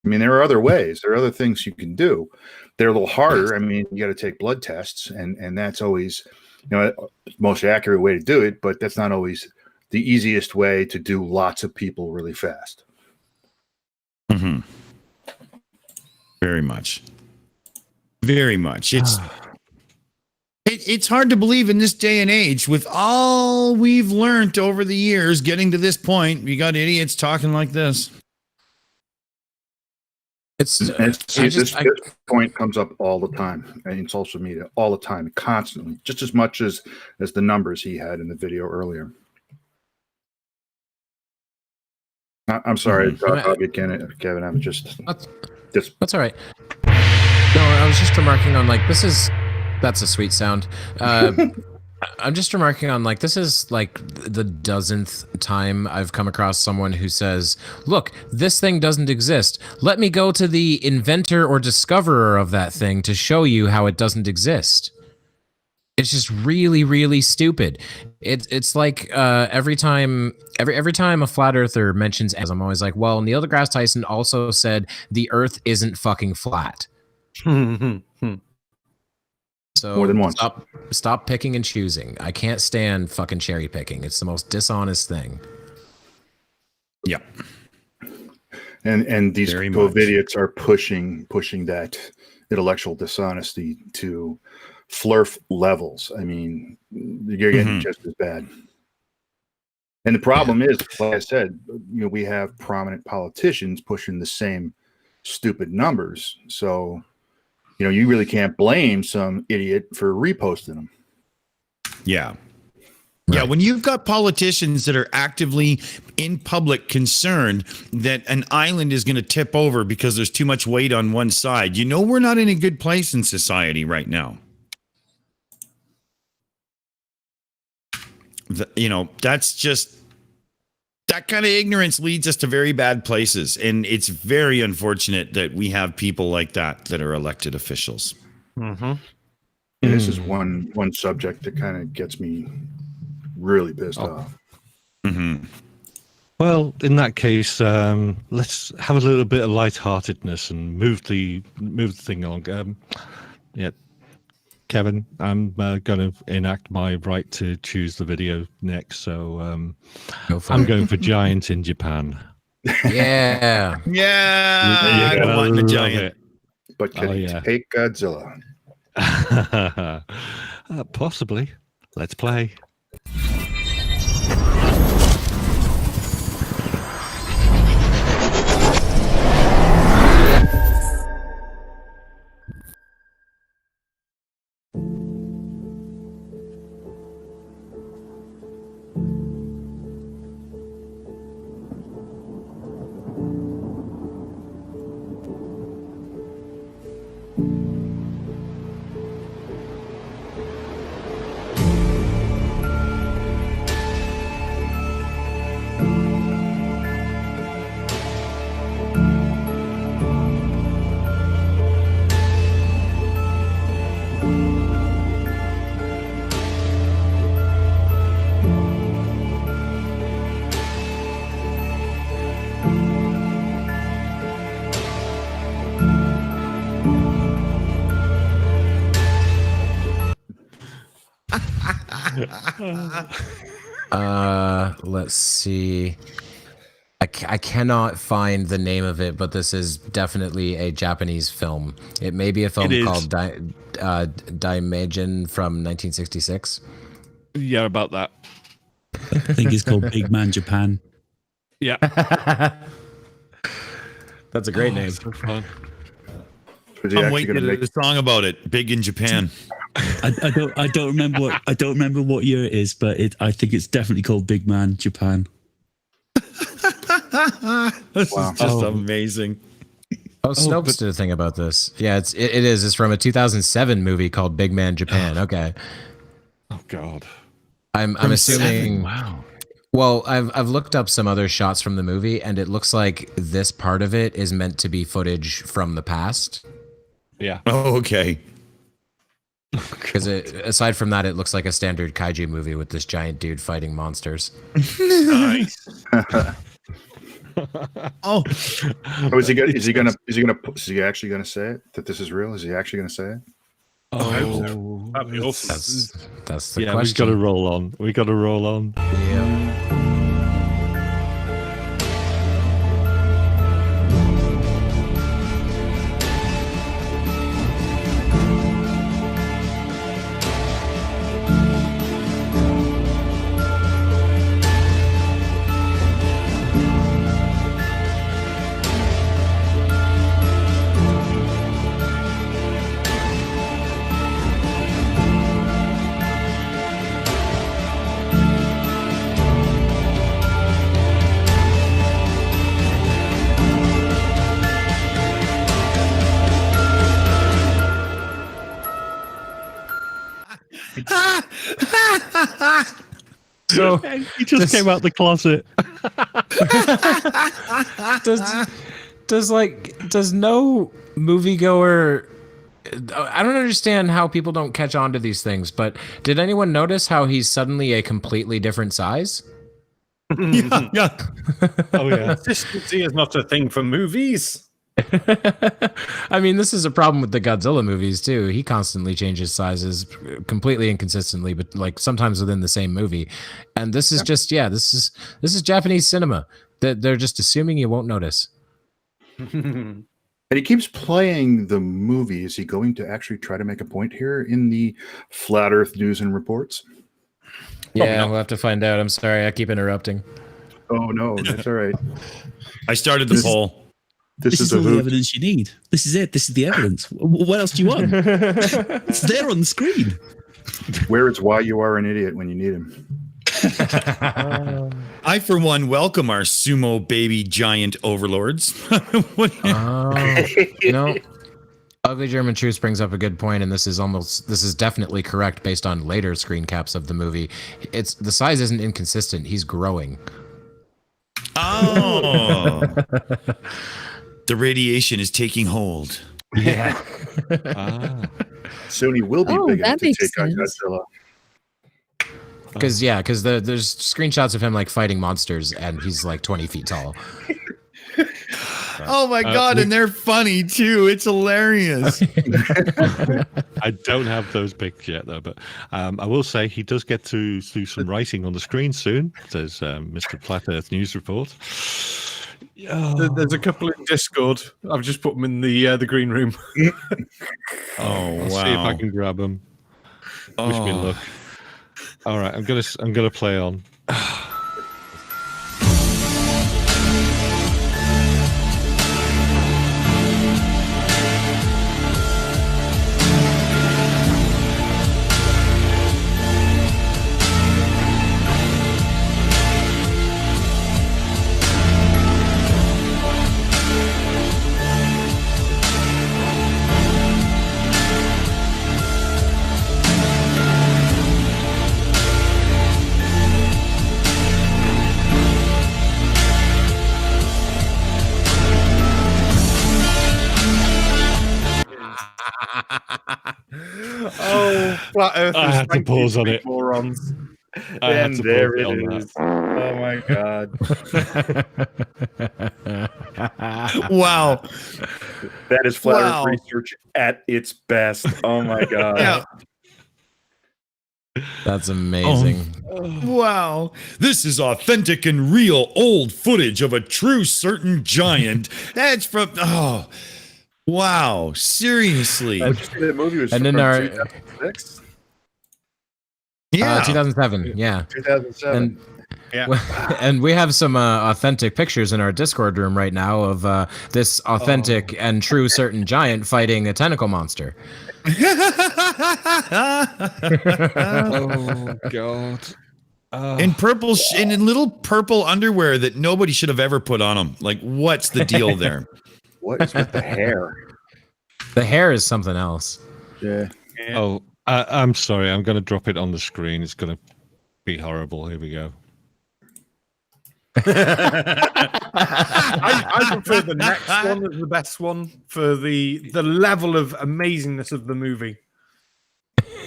I mean, there are other ways. There are other things you can do. They're a little harder. I mean, you got to take blood tests, and that's always, the most accurate way to do it, but that's not always the easiest way to do lots of people really fast. Mm-hmm. Very much. It's hard to believe in this day and age, with all we've learned over the years, getting to this point, we got idiots talking like this. This point comes up all the time in social media, all the time, constantly, just as much as the numbers he had in the video earlier. I'm sorry, Kevin. I'm just. That's all right. No, I was just remarking on that's a sweet sound. I'm just remarking on this is the dozenth time I've come across someone who says, look, this thing doesn't exist. Let me go to the inventor or discoverer of that thing to show you how it doesn't exist. It's just really, really stupid. It's like every time a flat earther mentions, I'm always like, well, Neil deGrasse Tyson also said the Earth isn't fucking flat. So more than once. Stop picking and choosing. I can't stand fucking cherry picking. It's the most dishonest thing. Yeah. And these COVIDiots are pushing that intellectual dishonesty to flurf levels. I mean, you're getting just as bad. And the problem is, like I said, we have prominent politicians pushing the same stupid numbers. So, you really can't blame some idiot for reposting them. Yeah. Yeah, when you've got politicians that are actively in public concerned that an island is going to tip over because there's too much weight on one side, we're not in a good place in society right now. That's just, that kind of ignorance leads us to very bad places. And it's very unfortunate that we have people like that are elected officials. Mm-hmm. And this is one subject that kind of gets me really pissed off. Mm-hmm. Well, in that case, let's have a little bit of lightheartedness and move the thing along. Yeah, Kevin, I'm going to enact my right to choose the video next. So I'm going for Giant in Japan. Yeah. Yeah. I don't want the giant. It. But can he take Godzilla? Possibly. Let's play. Let's see. I cannot find the name of it, but this is definitely a Japanese film. It may be a film called Daimajin from 1966. Yeah, about that. I think it's called Big Man Japan. Yeah. That's a great name. So fun. I'm waiting to make a song about it. Big in Japan. I don't remember what year it is, but I think it's definitely called Big Man Japan. This is just amazing. Oh, Snopes did a thing about this. Yeah, it is. It's from a 2007 movie called Big Man Japan. Okay. Oh God. I'm assuming. Wow. Well, I've looked up some other shots from the movie, and it looks like this part of it is meant to be footage from the past. Yeah. Oh, okay. Because aside from that, it looks like a standard kaiju movie with this giant dude fighting monsters. Nice. Oh, is he actually gonna say it? That this is real? Is he actually gonna say it? Oh, that'd be awesome. That's the yeah, question. we got to roll on. We got to roll on. Yeah. So he just came out the closet. Does no moviegoer? I don't understand how people don't catch on to these things. But did anyone notice how he's suddenly a completely different size? Yeah. Oh yeah. Consistency is not a thing for movies. I mean, this is a problem with the Godzilla movies too. He constantly changes sizes completely inconsistently, but like sometimes within the same movie. And this is just this is Japanese cinema. That they're just assuming you won't notice. And he keeps playing the movie. Is he going to actually try to make a point here in the Flat Earth news and reports? Yeah, we'll have to find out. I'm sorry, I keep interrupting. Oh no, that's all right. I started the poll. This is all the evidence you need. This is it. This is the evidence. What else do you want? It's there on the screen. Where it's why you are an idiot when you need him. I, for one, welcome our sumo baby giant overlords. Ugly German Truth brings up a good point, and this is definitely correct based on later screen caps of the movie. It's the size isn't inconsistent. He's growing. Oh. The radiation is taking hold. Yeah. Soon he will be big enough that to makes take on sense. Godzilla. Because there's screenshots of him like fighting monsters, and he's like 20 feet tall. Oh my God, and they're funny too. It's hilarious. I don't have those pics yet, though, but I will say he does get to do some writing on the screen soon, says Mr. Flat Earth News Report. There's a couple in Discord. I've just put them in the green room. Oh, I'll wow. see if I can grab them. Wish me luck. All right, I'm gonna play on. Oh, Flat Earth. I had to pause on it. Morons. And there it is. Oh my God. Wow. That is flat Wow. Earth research at its best. Oh my God. Yeah. That's amazing. Wow. This is authentic and real old footage of a true certain giant. That's from wow. Seriously. The movie was And from then our 2006? Yeah. 2007, yeah. 2007. And we have some authentic pictures in our Discord room right now of this authentic and true certain giant fighting a tentacle monster. Oh God! In purple and in little purple underwear that nobody should have ever put on them. Like, what's the deal there? What is with the hair? The hair is something else. Yeah. Oh, I'm sorry. I'm going to drop it on the screen. It's going to be horrible. Here we go. I prefer the next one as the best one for the level of amazingness of the movie.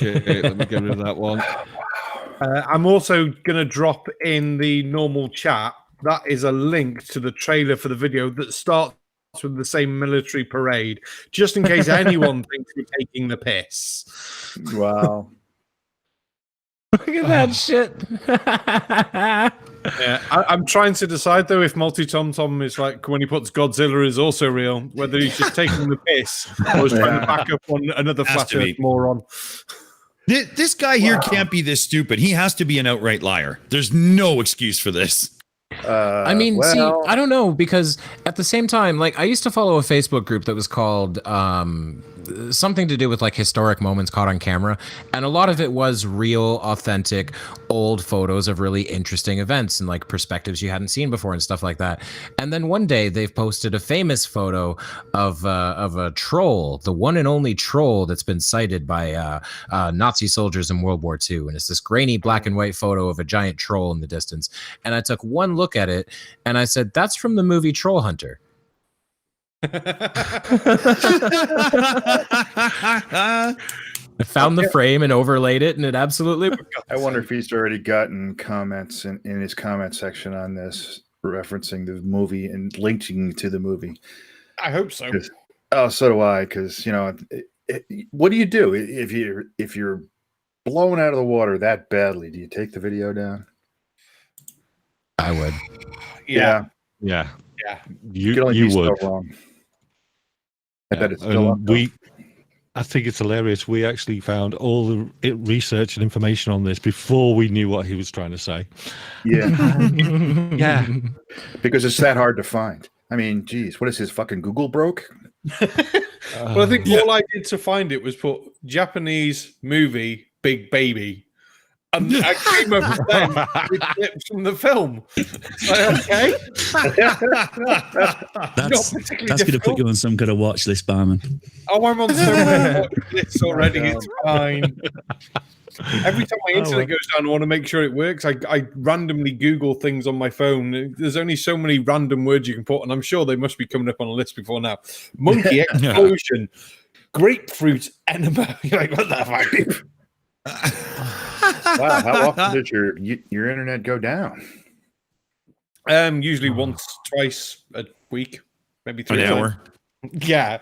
Okay, let me get rid of that one. I'm also going to drop in the normal chat. That is a link to the trailer for the video that starts with the same military parade, just in case anyone thinks we're taking the piss. Wow. Look at that shit. Yeah, I'm trying to decide though if Multi-Tom Tom is like when he puts Godzilla is also real, whether he's just taking the piss or is trying to back up on another Has flat to be. Earth moron. This guy here can't be this stupid. He has to be an outright liar. There's no excuse for this. I mean, see, I don't know, because at the same time, like, I used to follow a Facebook group that was called something to do with like historic moments caught on camera, and a lot of it was real, authentic, old photos of really interesting events and like perspectives you hadn't seen before and stuff like that. And then one day they've posted a famous photo of a troll, the one and only troll that's been sighted by Nazi soldiers in World War II, and it's this grainy black and white photo of a giant troll in the distance. And I took one look at it and I said, "That's from the movie Troll Hunter." I found the frame and overlaid it, and it absolutely. I wonder if he's already gotten comments in his comment section on this, referencing the movie and linking to the movie. I hope so. Oh, so do I. Because what do you do if you're blown out of the water that badly? Do you take the video down? I would. Yeah. You would. So wrong. I bet it's still up. I think it's hilarious. We actually found all the research and information on this before we knew what he was trying to say. Yeah. Yeah. Because it's that hard to find. I mean, geez, what is his fucking Google broke? Well, I think all I did to find it was put Japanese movie Big Baby. And I came up with them with clips from the film. Like, okay. That's going to put you on some kind of watch list, Barman. Oh, I'm on so many watch lists already. It's fine. Every time my internet goes down, I want to make sure it works. I randomly Google things on my phone. There's only so many random words you can put, and I'm sure they must be coming up on a list before now. Monkey explosion, grapefruit enema. You're like, what the fuck? Wow, how often did your internet go down? Usually once, twice a week, maybe 3 An times. hour. Yeah.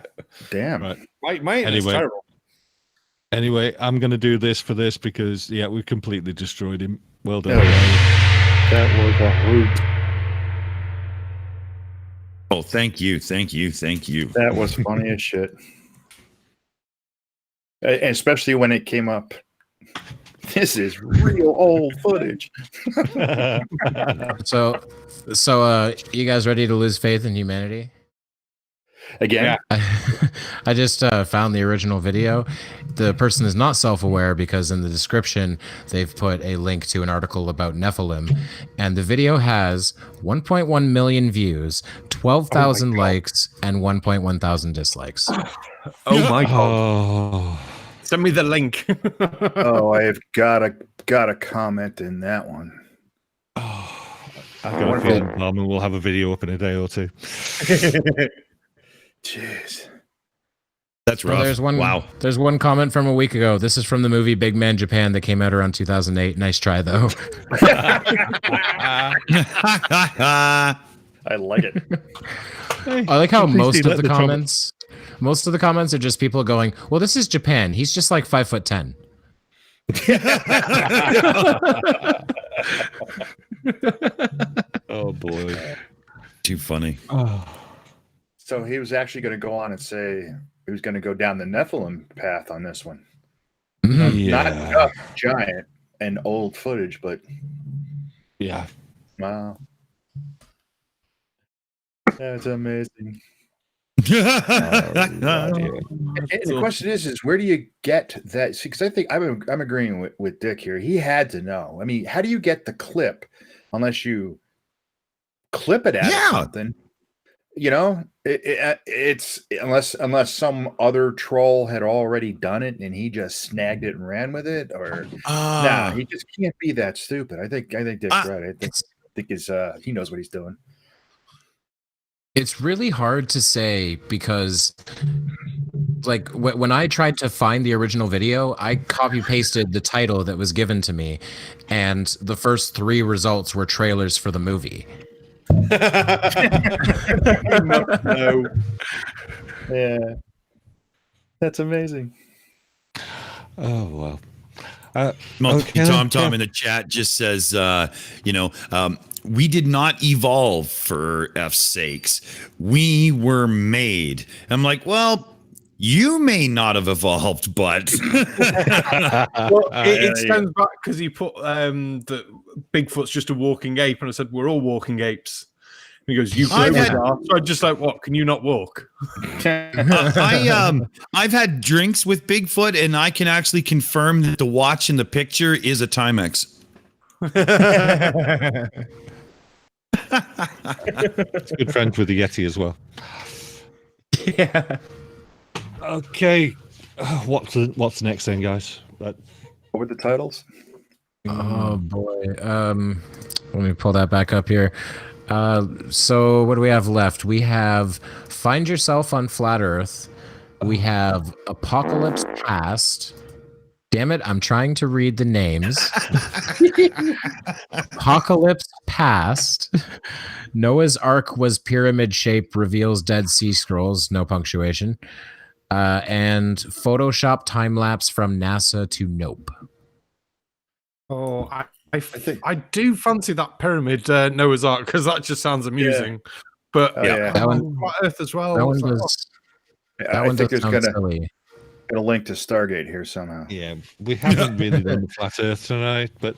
Damn. Right. My internet's Anyway. terrible. Anyway, I'm going to do this for this because, yeah, we completely destroyed him. Well done. Oh, that was a hoot. Oh, thank you. That was funny as shit. Especially when it came up. This is real old footage. So, you guys ready to lose faith in humanity? Again? I just found the original video. The person is not self-aware because in the description they've put a link to an article about Nephilim, and the video has 1.1 million views, 12,000 likes, and 1.1 thousand dislikes. Oh my god! Oh, Send me the link. Oh, I have got a comment in that one. I got a feeling Barman will have a video up in a day or two. Jeez. That's rough. Well, there's one comment from a week ago. This is from the movie Big Man Japan that came out around 2008. Nice try, though. I like it. I like how most of the trouble. comments are just people going, "Well, this is Japan. He's just like 5'10". Oh boy, too funny. So he was actually going to go on and say he was going to go down the Nephilim path on this one. Not just giant and old footage, but yeah. Wow. That's amazing. The question is where do you get that? See, because I think I'm agreeing with Dick here. He had to know. I mean, how do you get the clip unless you clip it at something? You know, it's unless some other troll had already done it and he just snagged it and ran with it, or nah, he just can't be that stupid. I think Dick's right. I think he knows what he's doing. It's really hard to say because, like, when I tried to find the original video, I copy pasted the title that was given to me, and the first 3 results were trailers for the movie. No. Yeah, that's amazing. Oh well. Tom in the chat just says, we did not evolve for F's sakes. We were made. I'm like, well, you may not have evolved, but Well, it stands back because he put that Bigfoot's just a walking ape, and I said we're all walking apes. And he goes, "You are." So I'm just like, what? Can you not walk? I've had drinks with Bigfoot, and I can actually confirm that the watch in the picture is a Timex. It's good friends with the Yeti as well. Yeah. Okay, what's the next thing, guys? What were the titles? Oh boy. Let me pull that back up here. So what do we have left? We have Find Yourself on Flat Earth. We have Apocalypse Past. Damn it, I'm trying to read the names. Apocalypse Past. Noah's Ark was pyramid shape, reveals Dead Sea Scrolls, no punctuation. And Photoshop time lapse from NASA to Nope. Oh, I think I do fancy that pyramid Noah's Ark because that just sounds amusing. But that one, Flat Earth as well. That one does. I think there's gonna link to Stargate here somehow. Yeah, we haven't really done the flat Earth tonight, but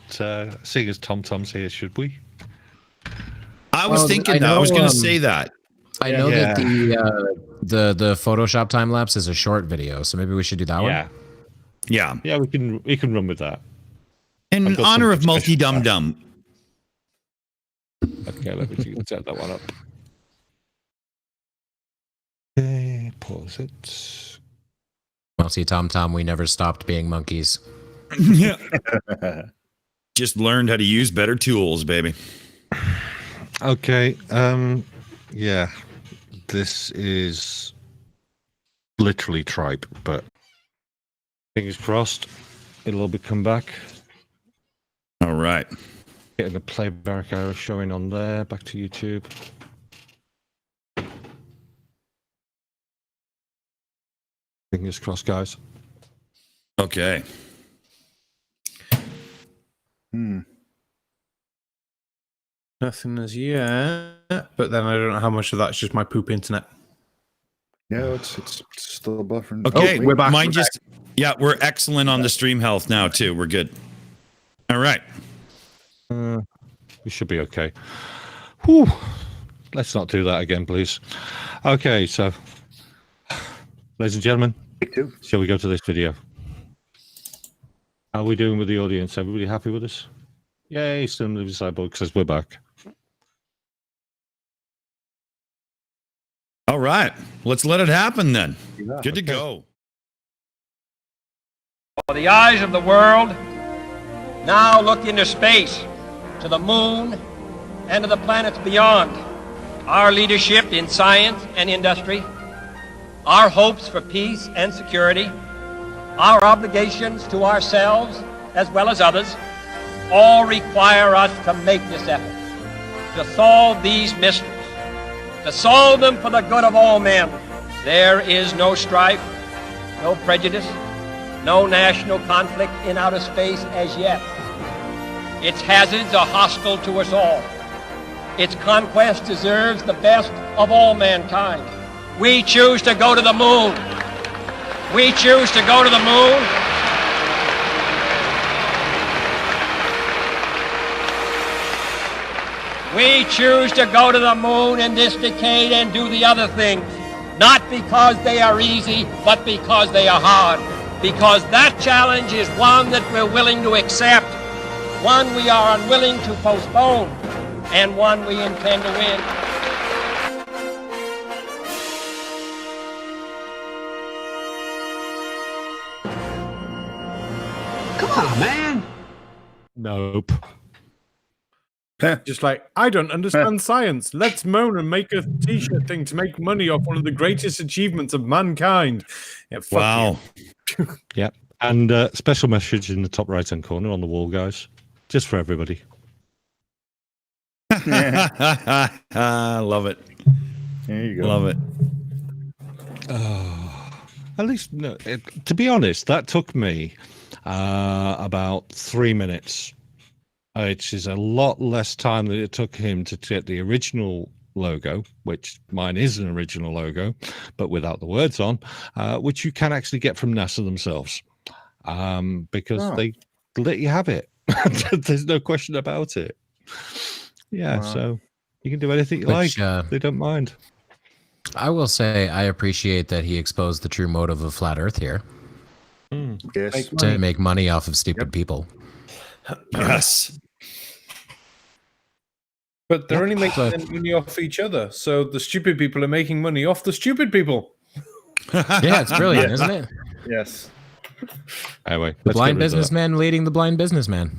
seeing as Tom's here, should we? I was thinking that. I was going to say that. I know that the Photoshop time lapse is a short video, so maybe we should do that one. Yeah. We can run with that. In honor of Multi Dum Dum. Okay, let me set that one up. Okay, pause it. Multi Tom, we never stopped being monkeys. Yeah. Just learned how to use better tools, baby. Okay. Yeah. This is literally tripe, but fingers crossed it'll all be come back. All right. Getting the playback error showing on there. Back to YouTube. Fingers crossed, guys. Okay. Nothing as yet, but then I don't know how much of that's just my poop internet. No, it's still buffering. Okay, we're back. Mine just we're excellent on the stream health now too. We're good. All right. We should be okay. Whew. Let's not do that again, please. Okay, so, ladies and gentlemen, shall we go to this video? How are we doing with the audience? Everybody happy with us? Yay, still in the Cyborg says we're back. All right. Let's let it happen then. Yeah, Good to go. The eyes of the world now look into space, to the moon, and to the planets beyond. Our leadership in science and industry, our hopes for peace and security, our obligations to ourselves as well as others, all require us to make this effort, to solve these mysteries, to solve them for the good of all men. There is no strife, no prejudice, no national conflict in outer space as yet. Its hazards are hostile to us all. Its conquest deserves the best of all mankind. We choose to go to the moon. We choose to go to the moon. We choose to go to the moon in this decade and do the other things, not because they are easy, but because they are hard. Because that challenge is one that we're willing to accept, one we are unwilling to postpone, and one we intend to win. Come on, man. Nope. Just like, I don't understand science. Let's moan and make a t-shirt thing to make money off one of the greatest achievements of mankind. Yeah, fuck Wow. Yep. And special message in the top right-hand corner on the wall, guys. Just for everybody. Love it. There you go. Love it. At least, no, to be honest, that took me about 3 minutes. Which is a lot less time than it took him to get the original logo, which mine is an original logo, but without the words on, which you can actually get from NASA themselves, because they let you have it. There's no question about it. Yeah, so you can do anything you like. They don't mind. I will say I appreciate that he exposed the true motive of Flat Earth here. Yes. To make money off of stupid people. Yes. But they're only making money off each other. So the stupid people are making money off the stupid people. Yeah, it's brilliant, isn't it? Yes. Anyway, The blind businessman leading the blind businessman.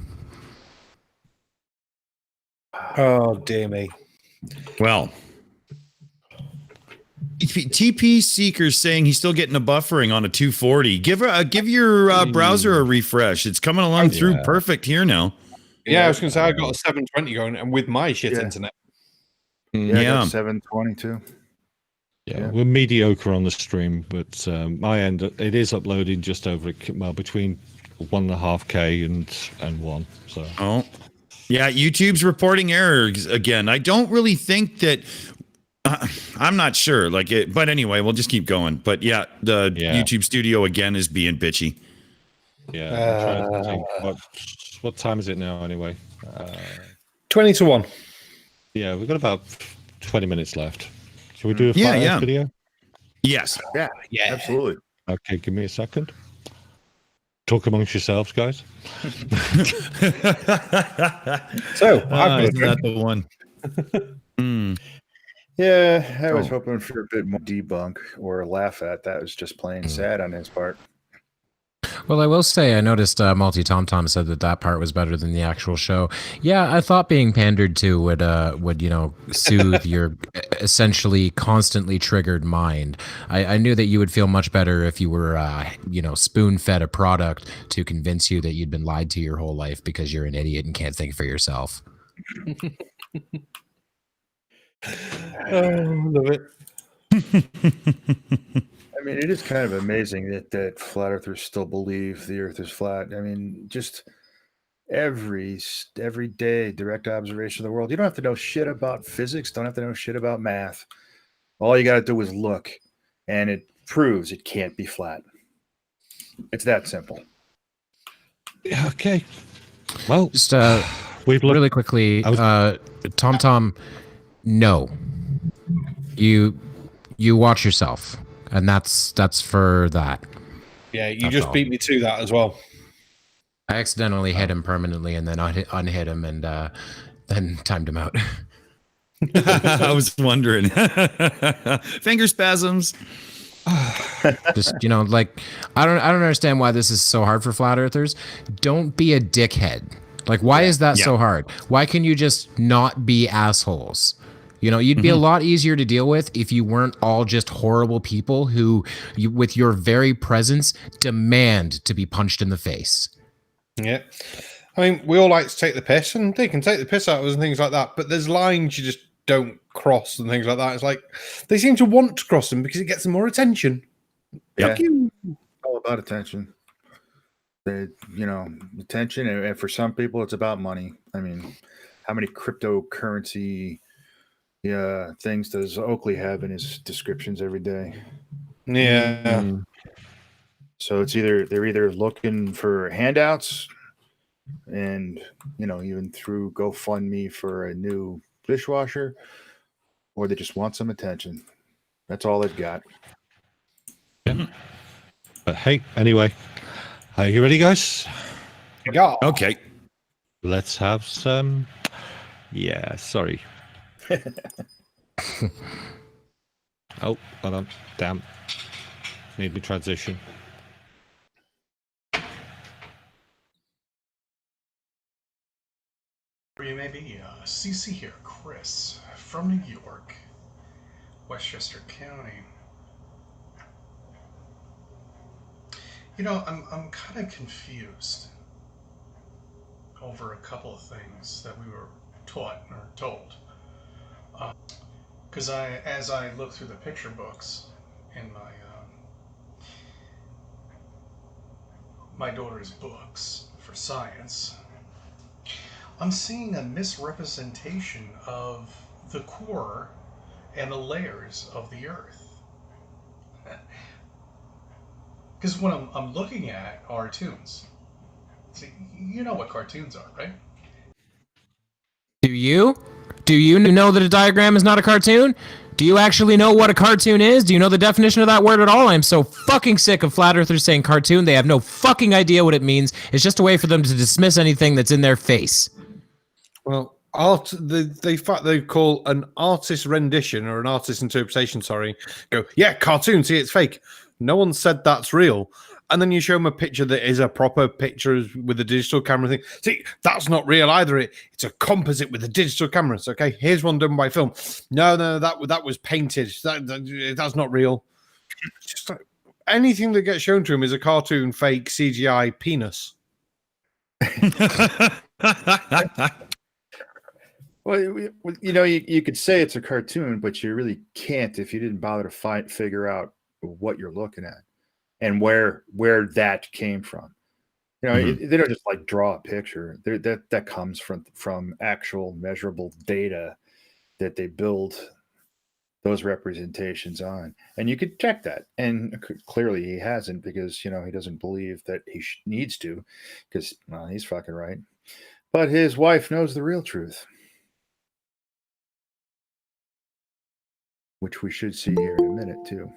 Oh, dear me. Well, TP Seeker's saying he's still getting a buffering on a 240. Give your browser a refresh. It's coming along through perfect here now. Yeah, I was going to say I got a 720 going, and with my shit internet. Yeah, I got 722. Yeah, we're mediocre on the stream, but my end, it is uploading just over, well, between 1.5K and 1. So. Oh, yeah, YouTube's reporting errors again. I don't really think that. I'm not sure, but anyway, we'll just keep going. But yeah, the YouTube Studio again is being bitchy. Yeah. I'm trying to think what time is it now anyway? 20 to 1. Yeah, we've got about 20 minutes left. Shall we do a video? Yes. Yeah. Absolutely. Okay, give me a second. Talk amongst yourselves, guys. So, is that the one? Yeah, I was hoping for a bit more debunk or laugh at. That was just plain sad on his part. Well, I will say I noticed Multi Tom Tom said that part was better than the actual show. Yeah, I thought being pandered to would soothe your essentially constantly triggered mind. I knew that you would feel much better if you were spoon fed a product to convince you that you'd been lied to your whole life because you're an idiot and can't think for yourself. Love it. I mean, it is kind of amazing that flat earthers still believe the earth is flat. I mean, just every day, direct observation of the world. You don't have to know shit about physics. Don't have to know shit about math. All you got to do is look, and it proves it can't be flat. It's that simple. Yeah, okay. Well, just really quickly, Tom Tom, no, you watch yourself, and that's for that. Yeah, you That's just all. beat me to that as well. I accidentally hit him permanently, and then unhit him, and then timed him out. I was wondering. Finger spasms. Just I don't understand why this is so hard for flat earthers. Don't be a dickhead. Like, why is that so hard? Why can you just not be assholes? You'd be a lot easier to deal with if you weren't all just horrible people who, with your very presence, demand to be punched in the face. Yeah. I mean, we all like to take the piss, and they can take the piss out of us and things like that, but there's lines you just don't cross and things like that. It's like they seem to want to cross them because it gets them more attention. Yeah. All about attention. Attention, and for some people, it's about money. I mean, how many cryptocurrency things does Oakley have in his descriptions every day? Yeah. So they're either looking for handouts, and even through GoFundMe for a new dishwasher, or they just want some attention. That's all they've got. Yeah. But hey, anyway, are you ready, guys? Yeah. Okay. Let's have some. Yeah, sorry. Oh, hold on. Damn. Need me transition. You may be CC here, Chris, from New York, Westchester County. I'm kind of confused over a couple of things that we were taught or told. Because as I look through the picture books in my daughter's books for science, I'm seeing a misrepresentation of the core and the layers of the Earth. Because what I'm looking at are cartoons. See, you know what cartoons are, right? Do you? Do you know that a diagram is not a cartoon? Do you actually know what a cartoon is? Do you know the definition of that word at all? I'm so fucking sick of flat earthers saying cartoon. They have no fucking idea what it means. It's just a way for them to dismiss anything that's in their face. Well, they call an artist rendition or an artist interpretation, go, yeah, cartoon, see, it's fake. No one said that's real. And then you show them a picture that is a proper picture with a digital camera thing. See, that's not real either. It's a composite with a digital camera. It's okay. Here's one done by film. No, that was painted. That's not real. Just like, anything that gets shown to him is a cartoon, fake, CGI penis. Well, you could say it's a cartoon, but you really can't if you didn't bother to figure out what you're looking at and where that came from. They don't just like draw a picture. That comes from actual measurable data that they build those representations on, and you could check that. And clearly he hasn't, because he doesn't believe that he needs to, because he's fucking right. But his wife knows the real truth, which we should see here in a minute too.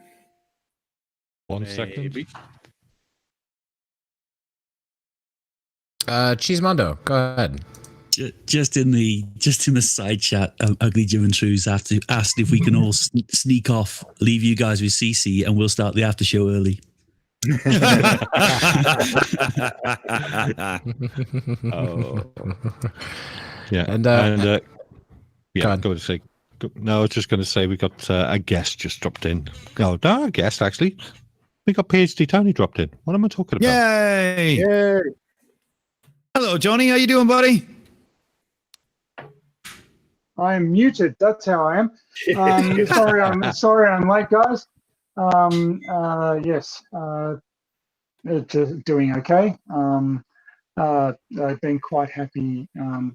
1 second. Cheesemondo, go ahead. Just in the side chat, Ugly Jim and Trues asked if we can all sneak off, leave you guys with CC, and we'll start the after show early. Oh. Yeah, And, yeah, go to say. No, I was just going to say we got a guest just dropped in. No, not a guest actually. We got PhD Tony dropped in. What am I talking about? Yay! Yay. Hello, Johnny. How you doing, buddy? I'm muted. That's how I am. Sorry, I'm late, guys. Yes, doing okay. I've been quite happy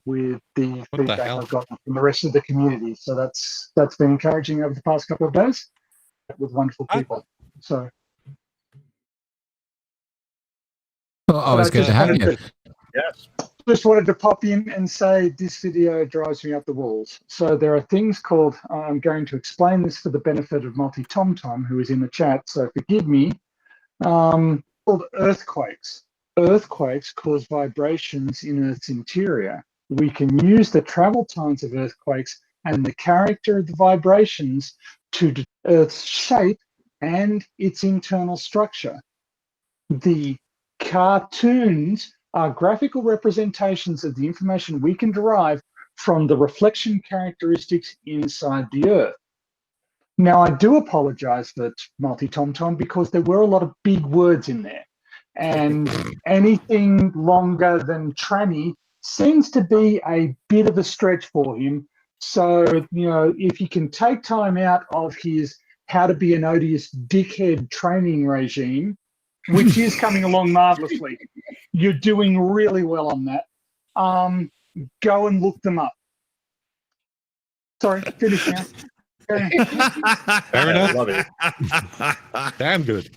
with the feedback I've gotten from the rest of the community. So that's been encouraging over the past couple of days with wonderful people. So. Well, always good to have you. Yes. Just wanted to pop in and say this video drives me up the walls. So there are things called, I'm going to explain this for the benefit of Multi-Tom-Tom, who is in the chat, so forgive me, called earthquakes. Earthquakes cause vibrations in Earth's interior. We can use the travel times of earthquakes and the character of the vibrations to Earth's shape and its internal structure. The cartoons are graphical representations of the information we can derive from the reflection characteristics inside the Earth. Now, I do apologize for Multi-Tom-Tom because there were a lot of big words in there, and anything longer than tranny seems to be a bit of a stretch for him. So, you know, if he can take time out of his how to be an odious dickhead training regime, which is coming along marvelously. You're doing really well on that. Go and look them up. Sorry, finish now. Fair enough. Love it. Damn good.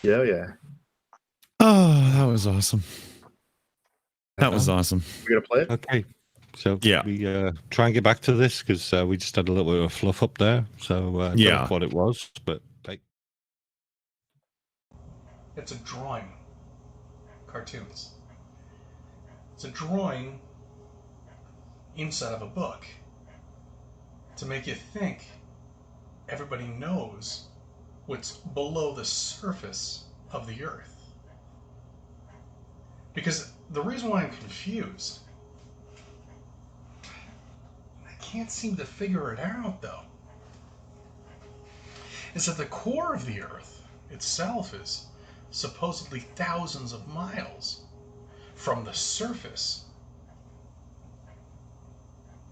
Yeah, yeah. Oh, that was awesome. That was awesome. We gonna play it? Okay. So yeah, we try and get back to this because we just had a little bit of fluff up there. So yeah, don't know what it was, but It's a drawing. Cartoons. It's a drawing inside of a book to make you think everybody knows what's below the surface of the earth. Because the reason why I'm confused, I can't seem to figure it out though, is that the core of the earth itself is supposedly thousands of miles from the surface.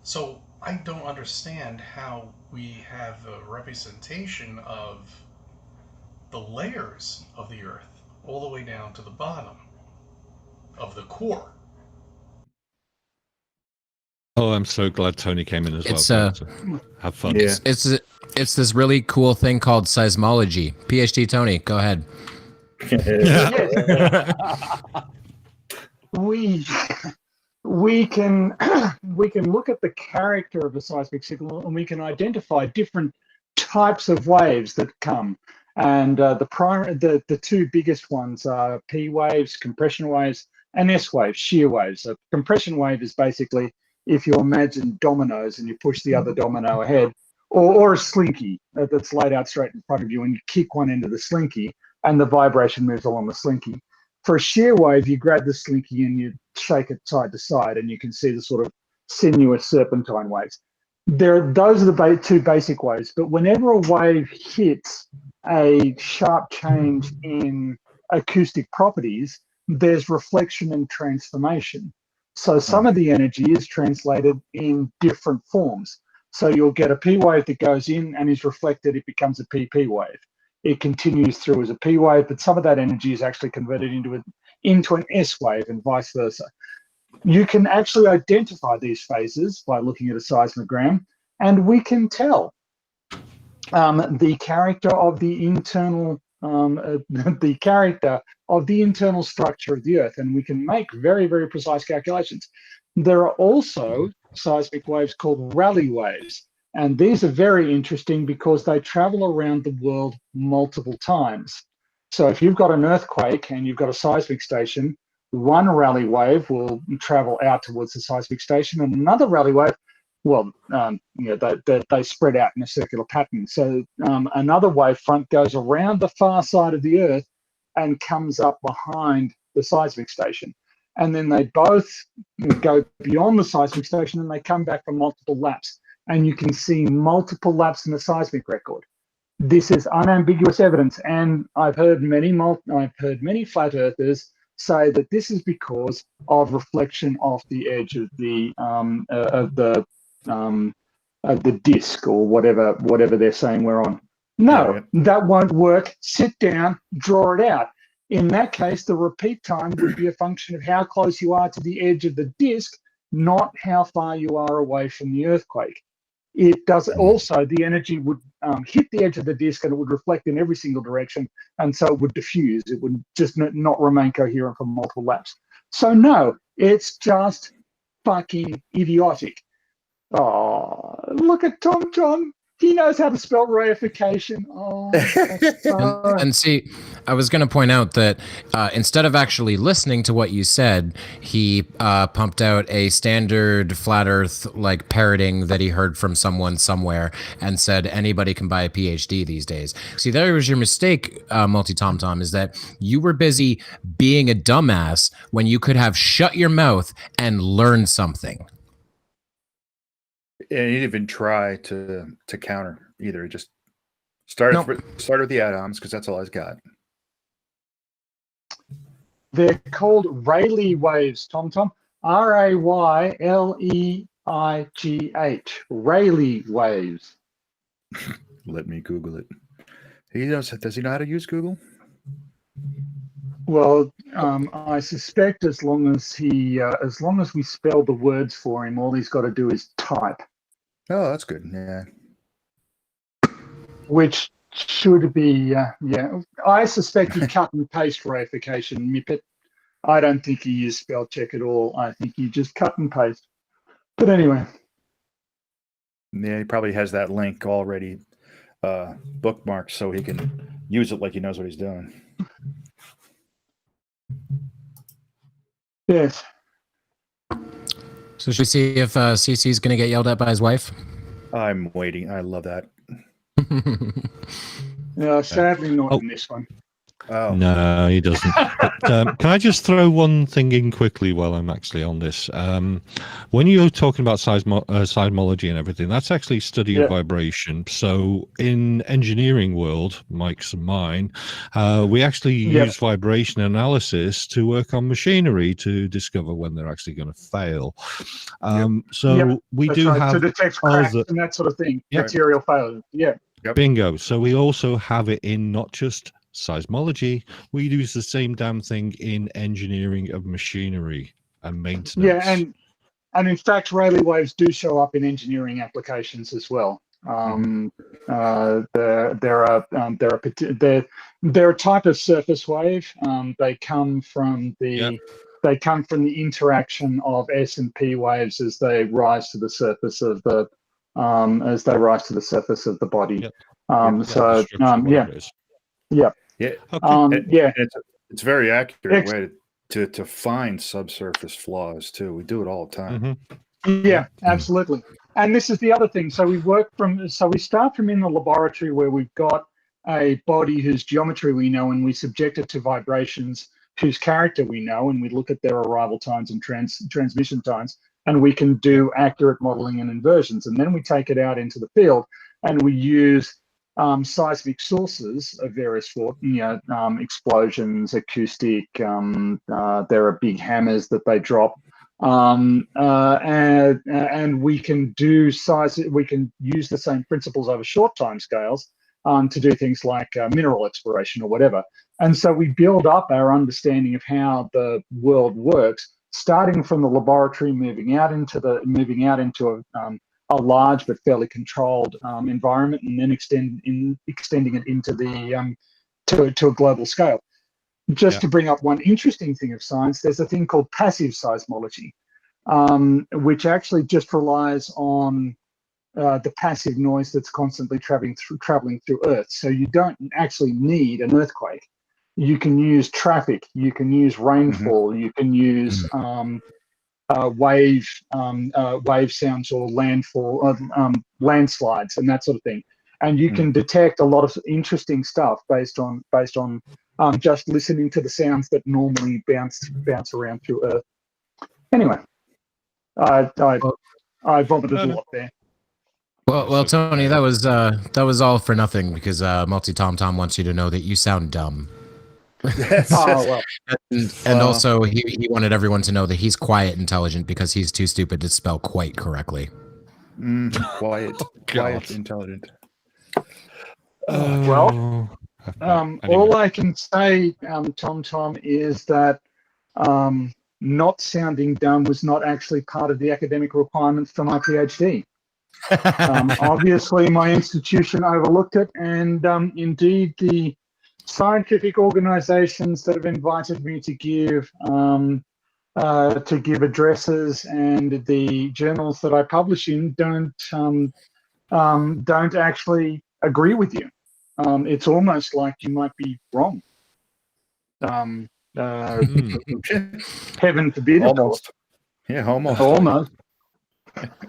So I don't understand how we have a representation of the layers of the earth all the way down to the bottom of the core. oh, I'm so glad Tony came in as It's well. So have fun. Yeah. It's this really cool thing called seismology. PhD Tony, go ahead. We can look at the character of a seismic signal and we can identify different types of waves that come. And the two biggest ones are P waves, compression waves, and S waves, shear waves. A compression wave is basically if you imagine dominoes and you push the other domino ahead, or a slinky that's laid out straight in front of you and you kick one into the slinky and the vibration moves along the slinky. For a shear wave, you grab the slinky and you shake it side to side and you can see the sort of sinuous serpentine waves. Those are the two basic waves, but whenever a wave hits a sharp change in acoustic properties, there's reflection and transformation. So some of the energy is translated in different forms. So you'll get a P wave that goes in and is reflected, it becomes a PP wave. It continues through as a P wave, but some of that energy is actually converted into an S wave and vice versa. You can actually identify these phases by looking at a seismogram, and we can tell the character of the internal structure of the Earth, and we can make very, very precise calculations. There are also seismic waves called Rayleigh waves, and these are very interesting because they travel around the world multiple times. So if you've got an earthquake and you've got a seismic station, one Rayleigh wave will travel out towards the seismic station, and another Rayleigh wave, they spread out in a circular pattern. So another wave front goes around the far side of the Earth and comes up behind the seismic station. And then they both go beyond the seismic station and they come back for multiple laps. And you can see multiple laps in the seismic record. This is unambiguous evidence, and I've heard many flat earthers say that this is because of reflection off the edge of the disc or whatever they're saying we're on. No, that won't work. Sit down, draw it out. In that case, the repeat time would be a function of how close you are to the edge of the disc, not how far you are away from the earthquake. It does also, the energy would hit the edge of the disc and it would reflect in every single direction, and so it would diffuse. It would just not remain coherent for multiple laps. So no, it's just fucking idiotic. Oh, look at Tom John. He knows how to spell reification. Oh, and see, I was going to point out that instead of actually listening to what you said, he pumped out a standard flat Earth like parroting that he heard from someone somewhere and said anybody can buy a PhD these days. See, there was your mistake, Multi-Tom-Tom, is that you were busy being a dumbass when you could have shut your mouth and learned something. And he didn't even try to counter either. He just started with the atoms because that's all he's got. They're called Rayleigh waves, Tom. Rayleigh. Rayleigh waves. Let me Google it. Does he know how to use Google? Well, I suspect as long as we spell the words for him, all he's got to do is type. Oh, that's good. Yeah. Which should be, I suspect he cut and paste reification, Mippet. I don't think he used spell check at all. I think he just cut and paste. But anyway. Yeah, he probably has that link already bookmarked so he can use it like he knows what he's doing. Yes. So should we see if CC's going to get yelled at by his wife? I'm waiting. I love that. No, sadly not in this one. Oh. No, he doesn't. But, can I just throw one thing in quickly while I'm actually on this? When you're talking about seismology and everything, that's actually study of vibration. So in engineering world, Mike's and mine, we actually use vibration analysis to work on machinery to discover when they're actually going to fail. So we That's do right. have to detect cracks and that sort of thing, material failure. Yeah. Bingo. So we also have it in not just seismology, we use the same damn thing in engineering of machinery and maintenance. Yeah, and in fact, Rayleigh waves do show up in engineering applications as well. They're a type of surface wave. They come from the interaction of S and P waves as they rise to the surface of the body. It's very accurate way to find subsurface flaws too. We do it all the time. Yeah, absolutely. And this is the other thing. So we start from in the laboratory where we've got a body whose geometry we know, and we subject it to vibrations whose character we know, and we look at their arrival times and transmission times, and we can do accurate modeling and inversions. And then we take it out into the field and we use seismic sources of various sort, explosions, acoustic, there are big hammers that they drop, and we can use the same principles over short time scales to do things like mineral exploration or whatever. And so we build up our understanding of how the world works, starting from the laboratory, moving out into a large but fairly controlled environment, and then extending it into the to a global scale. Just to bring up one interesting thing of science, there's a thing called passive seismology, which actually just relies on the passive noise that's constantly traveling through Earth. So you don't actually need an earthquake. You can use traffic, you can use rainfall, you can use wave sounds or landfall, landslides and that sort of thing, and you can detect a lot of interesting stuff based on just listening to the sounds that normally bounce around through Earth. Anyway, I vomited a lot there. Well, Tony, that was all for nothing because Multi Tom Tom wants you to know that you sound dumb. And also he wanted everyone to know that he's quiet intelligent because he's too stupid to spell quite correctly. Quiet, quiet, intelligent. Well, all I can say, Tom Tom, is that not sounding dumb was not actually part of the academic requirements for my PhD. Obviously, my institution overlooked it, and indeed the scientific organizations that have invited me to give addresses and the journals that I publish in don't actually agree with you. It's almost like you might be wrong. Heaven forbid. Almost. Yeah, almost. Almost.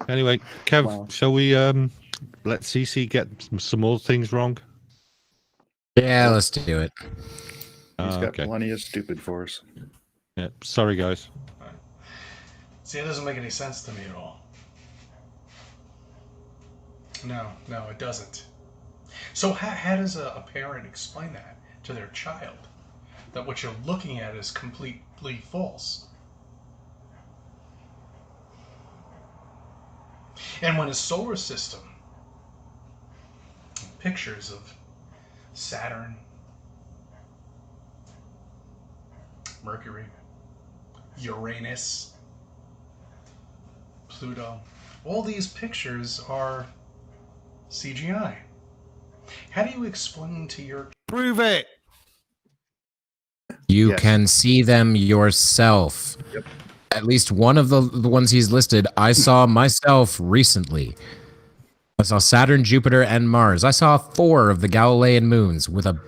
Anyway, Kev, shall we let CC get some more things wrong? Yeah, let's do it. He's got plenty of stupid for us. Yeah, sorry, guys. See, it doesn't make any sense to me at all. No, it doesn't. So how does a parent explain that to their child? That what you're looking at is completely false? And when a solar system, pictures of Saturn, Mercury, Uranus, Pluto, all these pictures are CGI. How do you explain to your... Prove it! You can see them yourself. Yep. At least one of the ones he's listed, I saw myself recently. I saw Saturn, Jupiter, and Mars. I saw 4 of the Galilean moons with a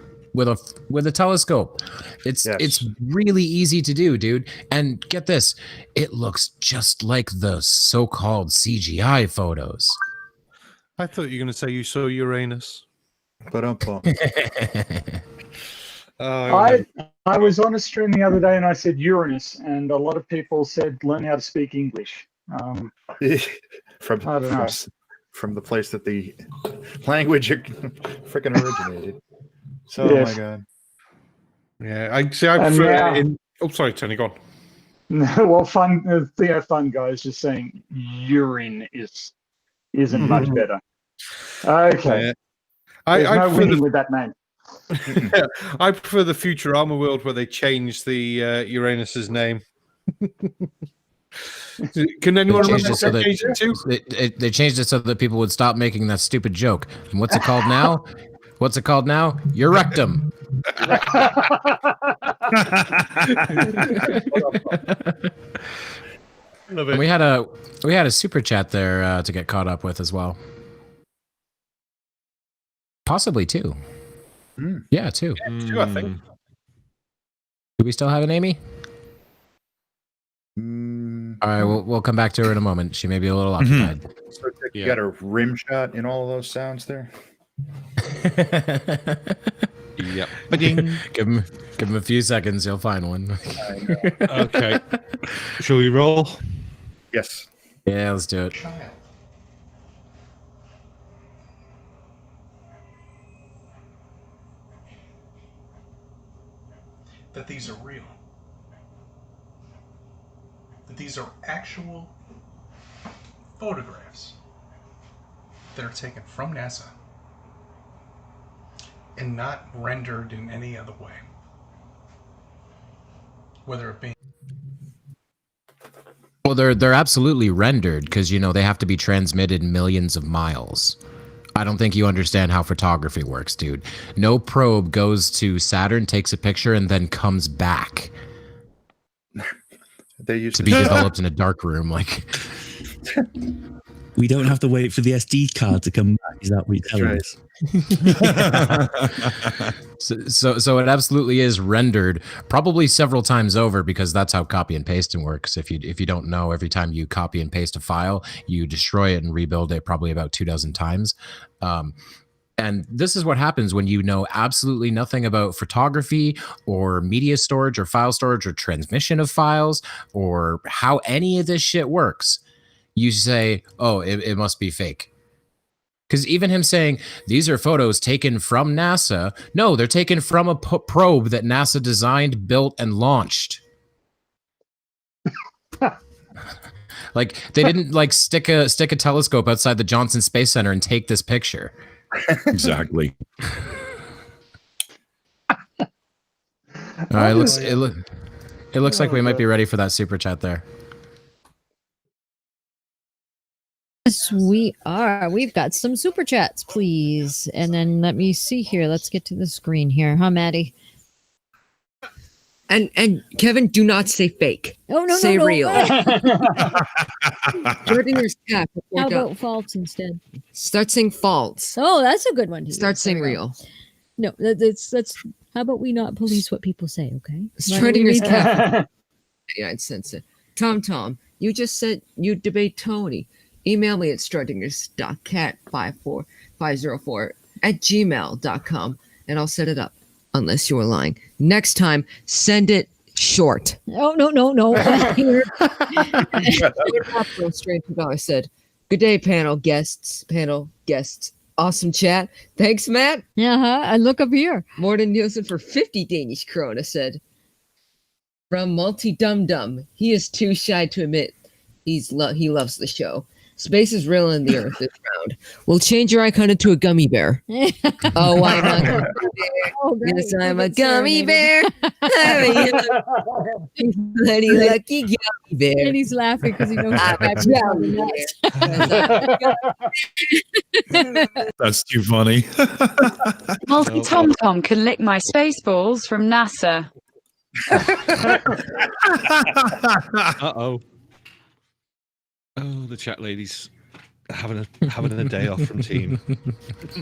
telescope. It's really easy to do, dude. And get this, it looks just like the so-called CGI photos. I thought you were going to say you saw Uranus. I was on a stream the other day and I said Uranus, and a lot of people said learn how to speak English. From the place that the language freaking originated. So, Yes. oh my god. Yeah, I prefer oh, sorry, Tony, go on. No, well, Theo Fun Guy is just saying urine isn't much better. Okay. There's no winning with that name. I prefer the Futurama world where they change the Uranus's name. Can anyone remember what they changed it to? They changed it so that people would stop making that stupid joke. And what's it called now? What's it called now? Your rectum. And we had a super chat there to get caught up with as well. Possibly 2. Yeah, 2. Yeah, 2, I think. Do we still have an Aimee? All right, we'll come back to her in a moment. She may be a little occupied. So you got a rim shot in all of those sounds there? Yep. Give him a few seconds. He'll find one. Okay. Shall we roll? Yes. Yeah, let's do it. That these are real. That these are actual photographs that are taken from NASA and not rendered in any other way. Whether it be... Well, they're absolutely rendered because, you know, they have to be transmitted millions of miles. I don't think you understand how photography works, dude. No probe goes to Saturn, takes a picture, and then comes back. They used to be developed in a dark room, like. We don't have to wait for the SD card to come back. Is that what you're telling us? So it absolutely is rendered, probably several times over, because that's how copy and pasting works. If you don't know, every time you copy and paste a file, you destroy it and rebuild it probably about 24 times. And this is what happens when you know absolutely nothing about photography or media storage or file storage or transmission of files or how any of this shit works. You say, oh, it must be fake. Because even him saying, these are photos taken from NASA. No, they're taken from a probe that NASA designed, built, and launched. Like, they didn't like stick a telescope outside the Johnson Space Center and take this picture. Exactly. It looks like we might be ready for that super chat there. Yes, we are. We've got some super chats, please. And then let me see here. Let's get to the screen here, huh, Maddie? And Kevin, do not say fake. Oh, no, say no. real. Jordan's cat. How about false instead? Start saying false. Oh, that's a good one. Start saying real. No, that's. How about we not police what people say? Okay. Schrodinger's cat. United States. Tom, you just said you'd debate Tony. Email me at schrodingers.cat54504@gmail.com and I'll set it up. Unless you're lying. Next time, send it short. Oh, no. Strange I said, good day, panel guests. Awesome chat. Thanks, Matt. And look up here. Morten Nielsen for 50 Danish krona said, from Multi-Dum-Dum, he is too shy to admit he loves the show. Space is real and the earth is round. We'll change your icon into a gummy bear. Oh, why not? Yes, I'm a gummy bear. Bloody lucky gummy bear. And he's laughing because he knows I'm a gummy bear. That's too funny. Multi Tom can lick my space balls from NASA. Uh-oh. Oh, the chat ladies having a day off from team.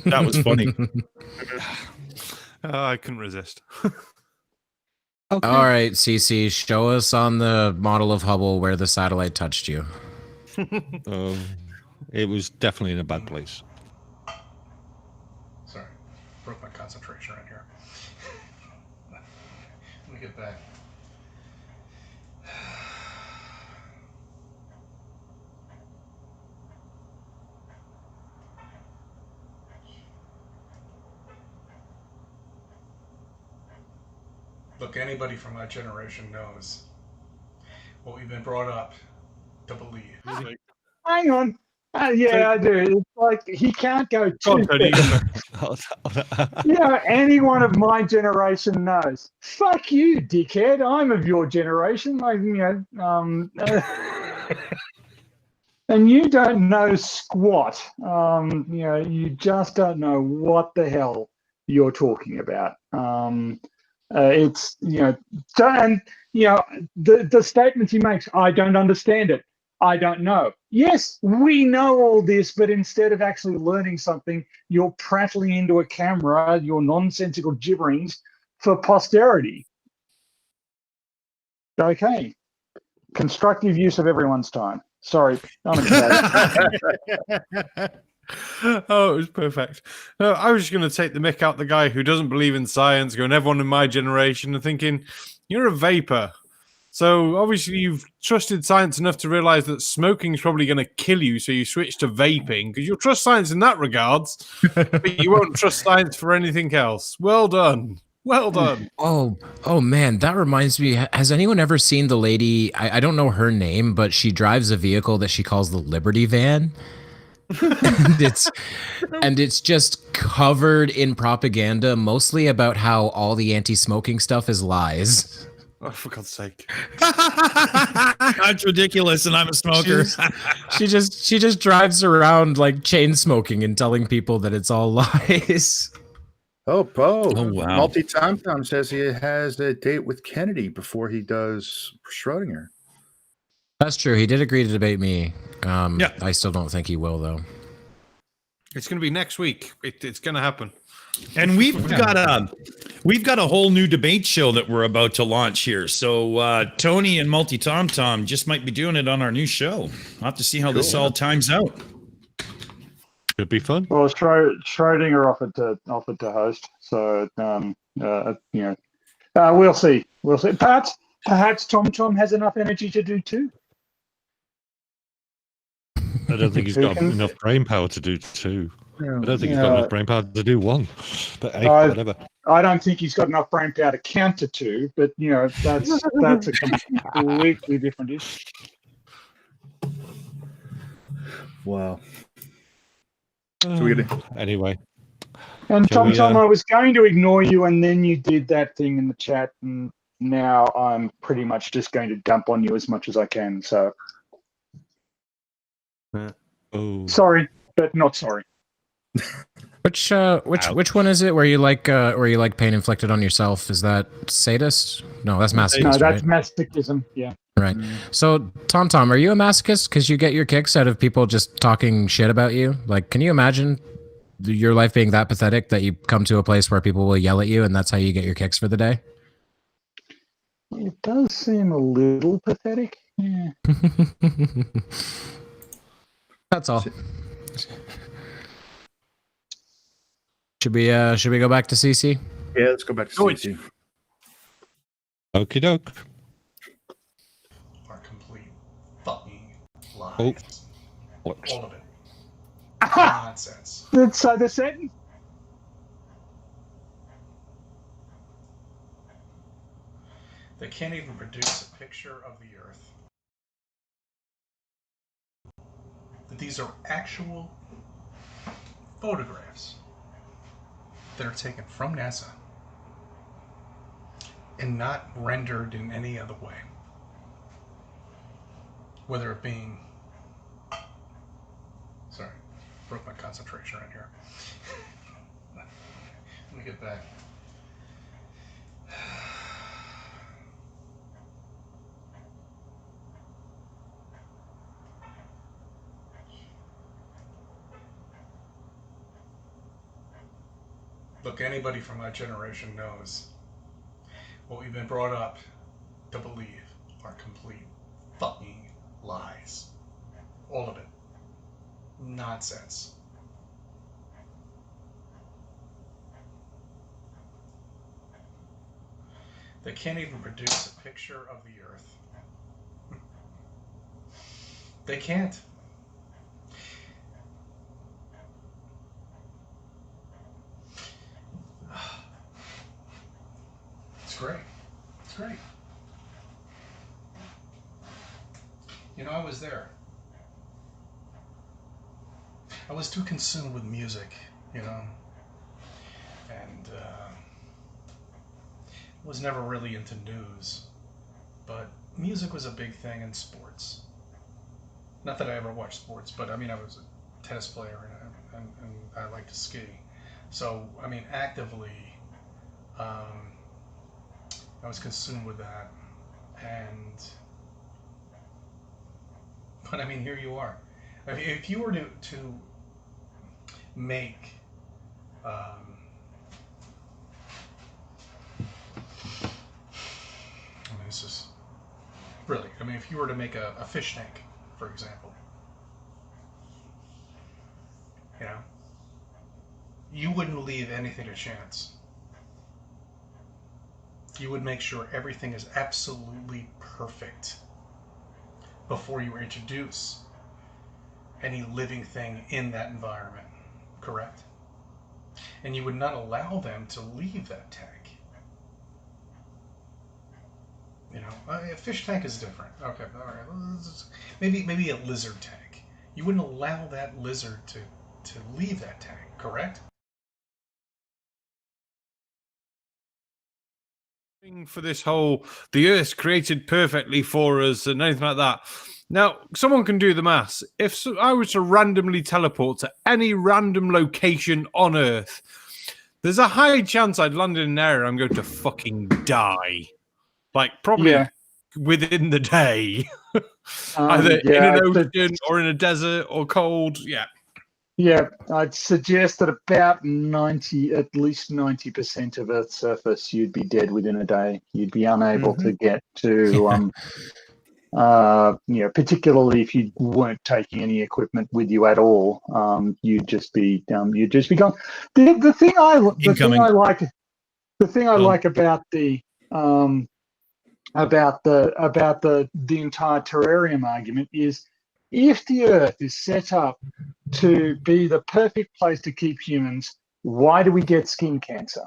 That was funny. I couldn't resist. Okay. All right, CC, show us on the model of Hubble where the satellite touched you. It was definitely in a bad place. Sorry, broke my concentration right here. Let me get back. Look, anybody from my generation knows what we've been brought up to believe. Hang on. Yeah, I do. It's like he can't go too any one of my generation knows. Fuck you, dickhead. I'm of your generation. And you don't know squat. You just don't know what the hell you're talking about. The statements he makes, I don't understand it. I don't know. Yes, we know all this, but instead of actually learning something, you're prattling into a camera your nonsensical gibberings for posterity. Okay. Constructive use of everyone's time. Sorry. I'm excited. Oh, it was perfect. No, I was just going to take the mick out the guy who doesn't believe in science, going everyone in my generation and thinking, you're a vapor. So obviously you've trusted science enough to realize that smoking is probably going to kill you, so you switch to vaping because you'll trust science in that regards, but you won't trust science for anything else. Well done. Well done. Oh man, that reminds me. Has anyone ever seen the lady? I don't know her name, but she drives a vehicle that she calls the Liberty Van. and it's just covered in propaganda, mostly about how all the anti-smoking stuff is lies. Oh, for God's sake. That's ridiculous, and I'm a smoker. She just drives around like chain smoking and telling people that it's all lies. Oh, wow. Multi-Tom says he has a date with Kennedy before he does Schrodinger. That's true. He did agree to debate me. I still don't think he will, though. It's going to be next week. It's going to happen. And we've got a whole new debate show that we're about to launch here. So Tony and Multi-Tom just might be doing it on our new show. I'll have to see how this all times out. Should be fun. Well, Schrodinger offered to host, so we'll see. We'll see. Perhaps Tom has enough energy to do two. I don't think he's got enough brain power to do two. I don't think he's got enough brain power to do one. But hey, whatever. I don't think he's got enough brain power to count to two. But that's a completely different issue. Wow. So anyway. And Tom, I was going to ignore you, and then you did that thing in the chat, and now I'm pretty much just going to dump on you as much as I can. So, sorry, but not sorry. Which one is it where you like pain inflicted on yourself? Is that sadist? No, that's masochist. No, that's right? masochism. Yeah. Right. So, Tom, are you a masochist? Because you get your kicks out of people just talking shit about you. Like, can you imagine your life being that pathetic that you come to a place where people will yell at you, and that's how you get your kicks for the day? It does seem a little pathetic. Yeah. That's all. Should we go back to CC? Yeah, let's go back to CC. Okie doke. Are complete fucking lies. Oh. All of it. Nonsense. That's the sentence. They can't even produce a picture of the Earth. These are actual photographs that are taken from NASA and not rendered in any other way. Whether it being... Sorry, broke my concentration right here. Let me get back. Look, anybody from my generation knows what we've been brought up to believe are complete fucking lies. All of it. Nonsense. They can't even produce a picture of the Earth. They can't. It's great. It's great. You know, I was there. I was too consumed with music, you know, and was never really into news, but music was a big thing in sports. Not that I ever watched sports, but I mean, I was a tennis player and I like to ski. So, I mean, actively, I was consumed with that, but I mean, here you are. If you were to make I mean, this is really, I mean, if you were to make a fish tank, for example, you know, you wouldn't leave anything to chance. You would make sure everything is absolutely perfect before you introduce any living thing in that environment, correct? And you would not allow them to leave that tank. You know, a fish tank is different. Okay, all right. Maybe a lizard tank. You wouldn't allow that lizard to leave that tank, correct? For this whole, the Earth's created perfectly for us and anything like that. Now, someone can do the maths. If I was to randomly teleport to any random location on Earth, there's a high chance I'd land in an area I'm going to fucking die. Like, probably within the day. Either in an ocean or in a desert or cold. Yeah. Yeah, I'd suggest that about at least 90% of Earth's surface, you'd be dead within a day. You'd be unable to get to Particularly if you weren't taking any equipment with you at all, you'd just be gone. The thing I like about the entire terrarium argument is, if the Earth is set up to be the perfect place to keep humans, why do we get skin cancer?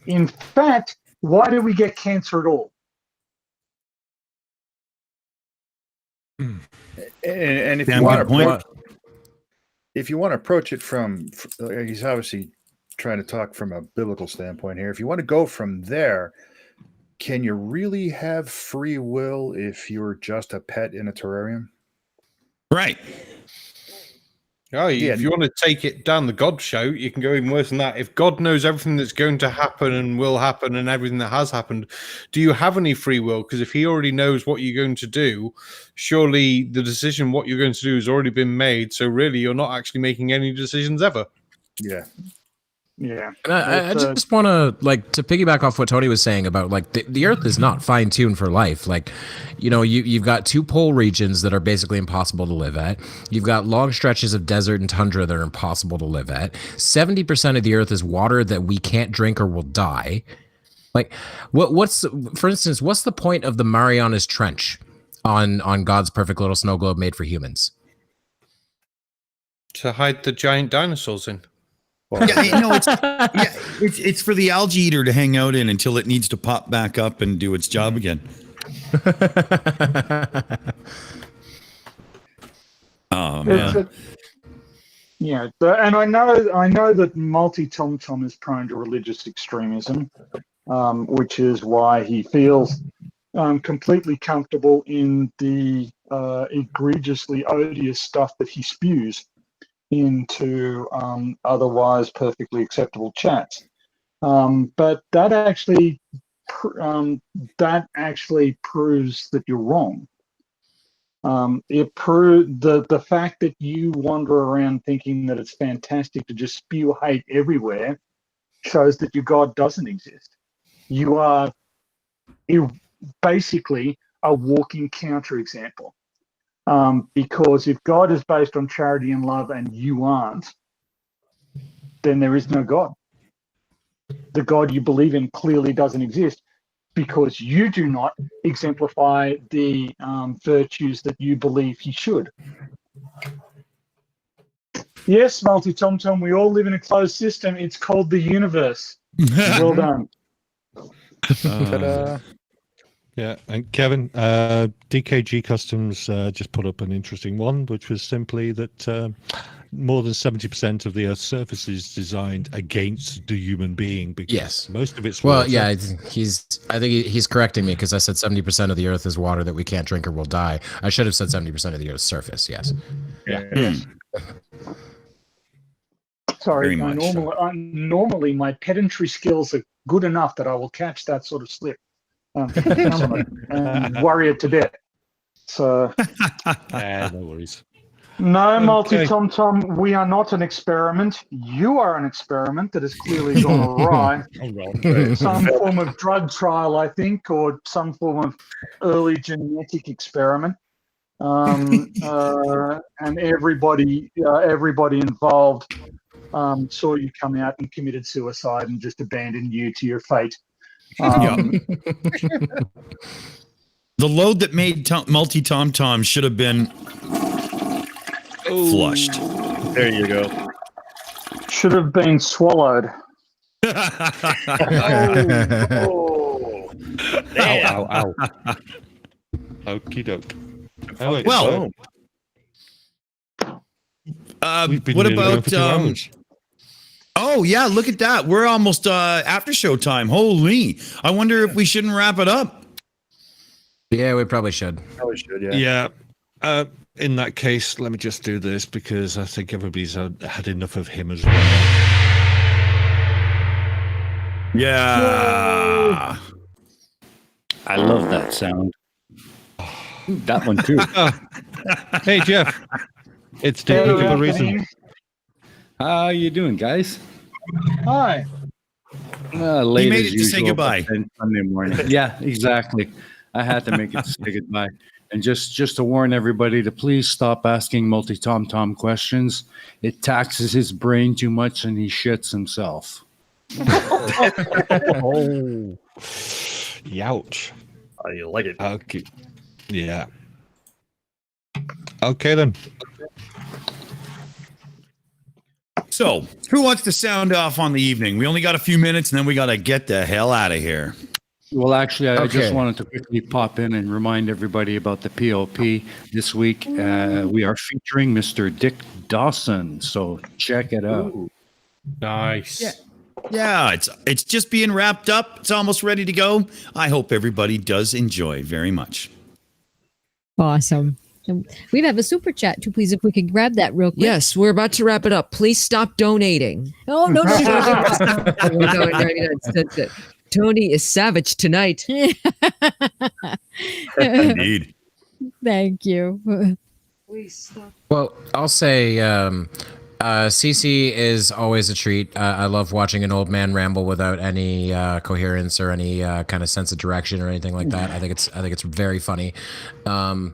In fact, why do we get cancer at all? And if Damn you want good to point. if you want to approach it from, he's obviously trying to talk from a biblical standpoint here. If you want to go from there, can you really have free will if you're just a pet in a terrarium? Right. Oh, if you want to take it down the God show, you can go even worse than that. If God knows everything that's going to happen and will happen and everything that has happened, do you have any free will? Because if he already knows what you're going to do, surely the decision what you're going to do has already been made. So really, you're not actually making any decisions ever. Yeah. Yeah. And I just want to piggyback off what Tony was saying about the Earth is not fine tuned for life. You've got 2 pole regions that are basically impossible to live at. You've got long stretches of desert and tundra that are impossible to live at. 70% of the Earth is water that we can't drink or will die. For instance, what's the point of the Marianas Trench on God's perfect little snow globe made for humans? To hide the giant dinosaurs in. It's for the algae eater to hang out in until it needs to pop back up and do its job again. Oh man. And I know that Multi Tom Tom is prone to religious extremism, which is why he feels completely comfortable in the egregiously odious stuff that he spews into otherwise perfectly acceptable chats. But that actually proves that you're wrong. It proved the fact that you wander around thinking that it's fantastic to just spew hate everywhere shows that your God doesn't exist. You are basically a walking counterexample. Because if God is based on charity and love and you aren't, then there is no God. The God you believe in clearly doesn't exist because you do not exemplify the virtues that you believe he should. Yes, Multi Tom Tom, we all live in a closed system. It's called the universe. Well done. Yeah, and Kevin, DKG Customs just put up an interesting one, which was simply that more than 70% of the Earth's surface is designed against the human being. Because most of it's water. I think he's correcting me because I said 70% of the Earth is water that we can't drink or will die. I should have said 70% of the Earth's surface. Yes. Yeah. Sorry, normally my pedantry skills are good enough that I will catch that sort of slip. And worry it to death. So no worries. No, Multi Tom Tom, we are not an experiment. You are an experiment that has clearly gone awry. Some form of drug trial, I think, or some form of early genetic experiment. And everybody involved saw you come out and committed suicide and just abandoned you to your fate. The load that made Multi Tom Tom should have been flushed. There you go. Should have been swallowed. Ow. Okie doke. Well, what about oh yeah, look at that. We're almost after show time. Holy. I wonder if we shouldn't wrap it up. Yeah, we probably should. Probably should, yeah. Yeah. In that case, let me just do this because I think everybody's had enough of him as well. Yeah. I love that sound. That one too. Hey, Jeff. It's Dave for a reason. How you doing, guys? Hi. Late he made as it to say usual, goodbye. Sunday morning. Yeah, exactly. I had to make it say goodbye. And just to warn everybody to please stop asking multi-tom-tom questions. It taxes his brain too much and he shits himself. Oh, youch. I like it. Okay. Yeah. Okay, then. So, who wants to sound off on the evening? We only got a few minutes, and then we got to get the hell out of here. Well, actually, I Okay. just wanted to quickly pop in and remind everybody about the POP this week. We are featuring Mr. Dick Dawson, so check it out. Nice. Yeah, it's just being wrapped up. It's almost ready to go. I hope everybody does enjoy very much. Awesome. And we have a super chat too. Please, if we could grab that real quick. Yes, we're about to wrap it up. Please stop donating. Oh, no. That's it. Tony is savage tonight. Indeed. Thank you. Well, I'll say CC is always a treat. I love watching an old man ramble without any coherence or any kind of sense of direction or anything like that. I think it's very funny. You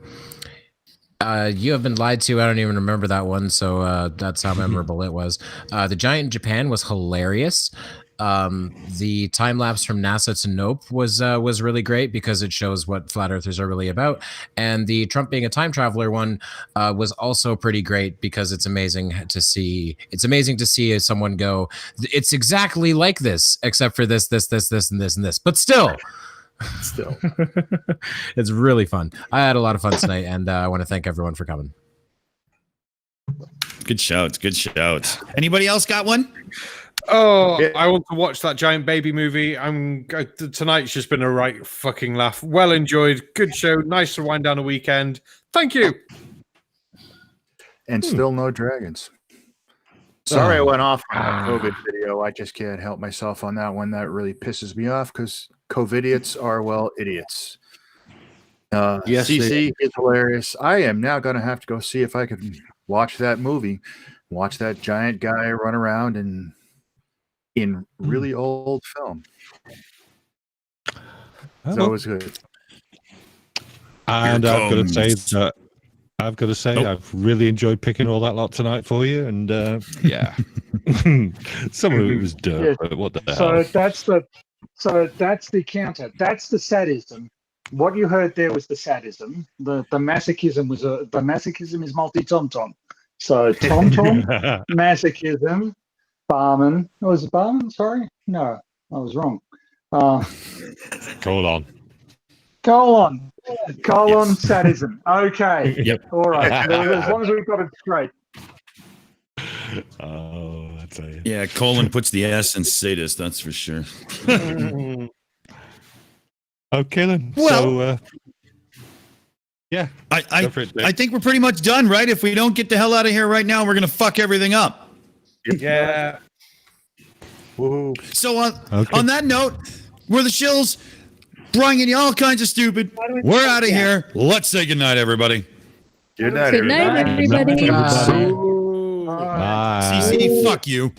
have been lied to. I don't even remember that one, so that's how memorable it was. The Giant in Japan was hilarious. The time lapse from NASA to Nope was really great because it shows what flat earthers are really about. And the Trump being a time traveler one was also pretty great because it's amazing to see. It's amazing to see someone go, it's exactly like this, except for this, and this, and this. But still. It's really fun. I had a lot of fun tonight, and I want to thank everyone for coming. Good shouts. Good shouts. Anybody else got one? Oh, I want to watch that giant baby movie. Tonight's just been a right fucking laugh. Well enjoyed. Good show. Nice to wind down a weekend. Thank you. And still no dragons. Sorry I went off on that COVID video. I just can't help myself on that one. That really pisses me off because COVIDiots are, well, idiots. Yes, CC is hilarious. I am now going to have to go see if I can watch that movie, watch that giant guy run around and in really old film. So it was good. And I've got to say I've really enjoyed picking all that lot tonight for you. And yeah, some of it was dirt, Yeah. but what the hell? So that's the counter. That's the sadism. What you heard there was the sadism. The masochism was the masochism is multi-tom-tom. So tom-tom, masochism, Barman. Oh, was it Barman? Sorry, no, I was wrong. Colon. Colon sadism. Okay. Yep. All right. As long as we've got it straight. Oh, that's a Yeah, Colin puts the S in sadist, that's for sure. Okay then. Well, so yeah, I go for it, Dick. I think we're pretty much done, right? If we don't get the hell out of here right now, we're gonna fuck everything up. Yeah. Woo. So on that note, we're the Shills, bringing you all kinds of stupid. We're out of here. Let's say goodnight, everybody. Good night, Good night, everybody. Bye. CC, fuck you.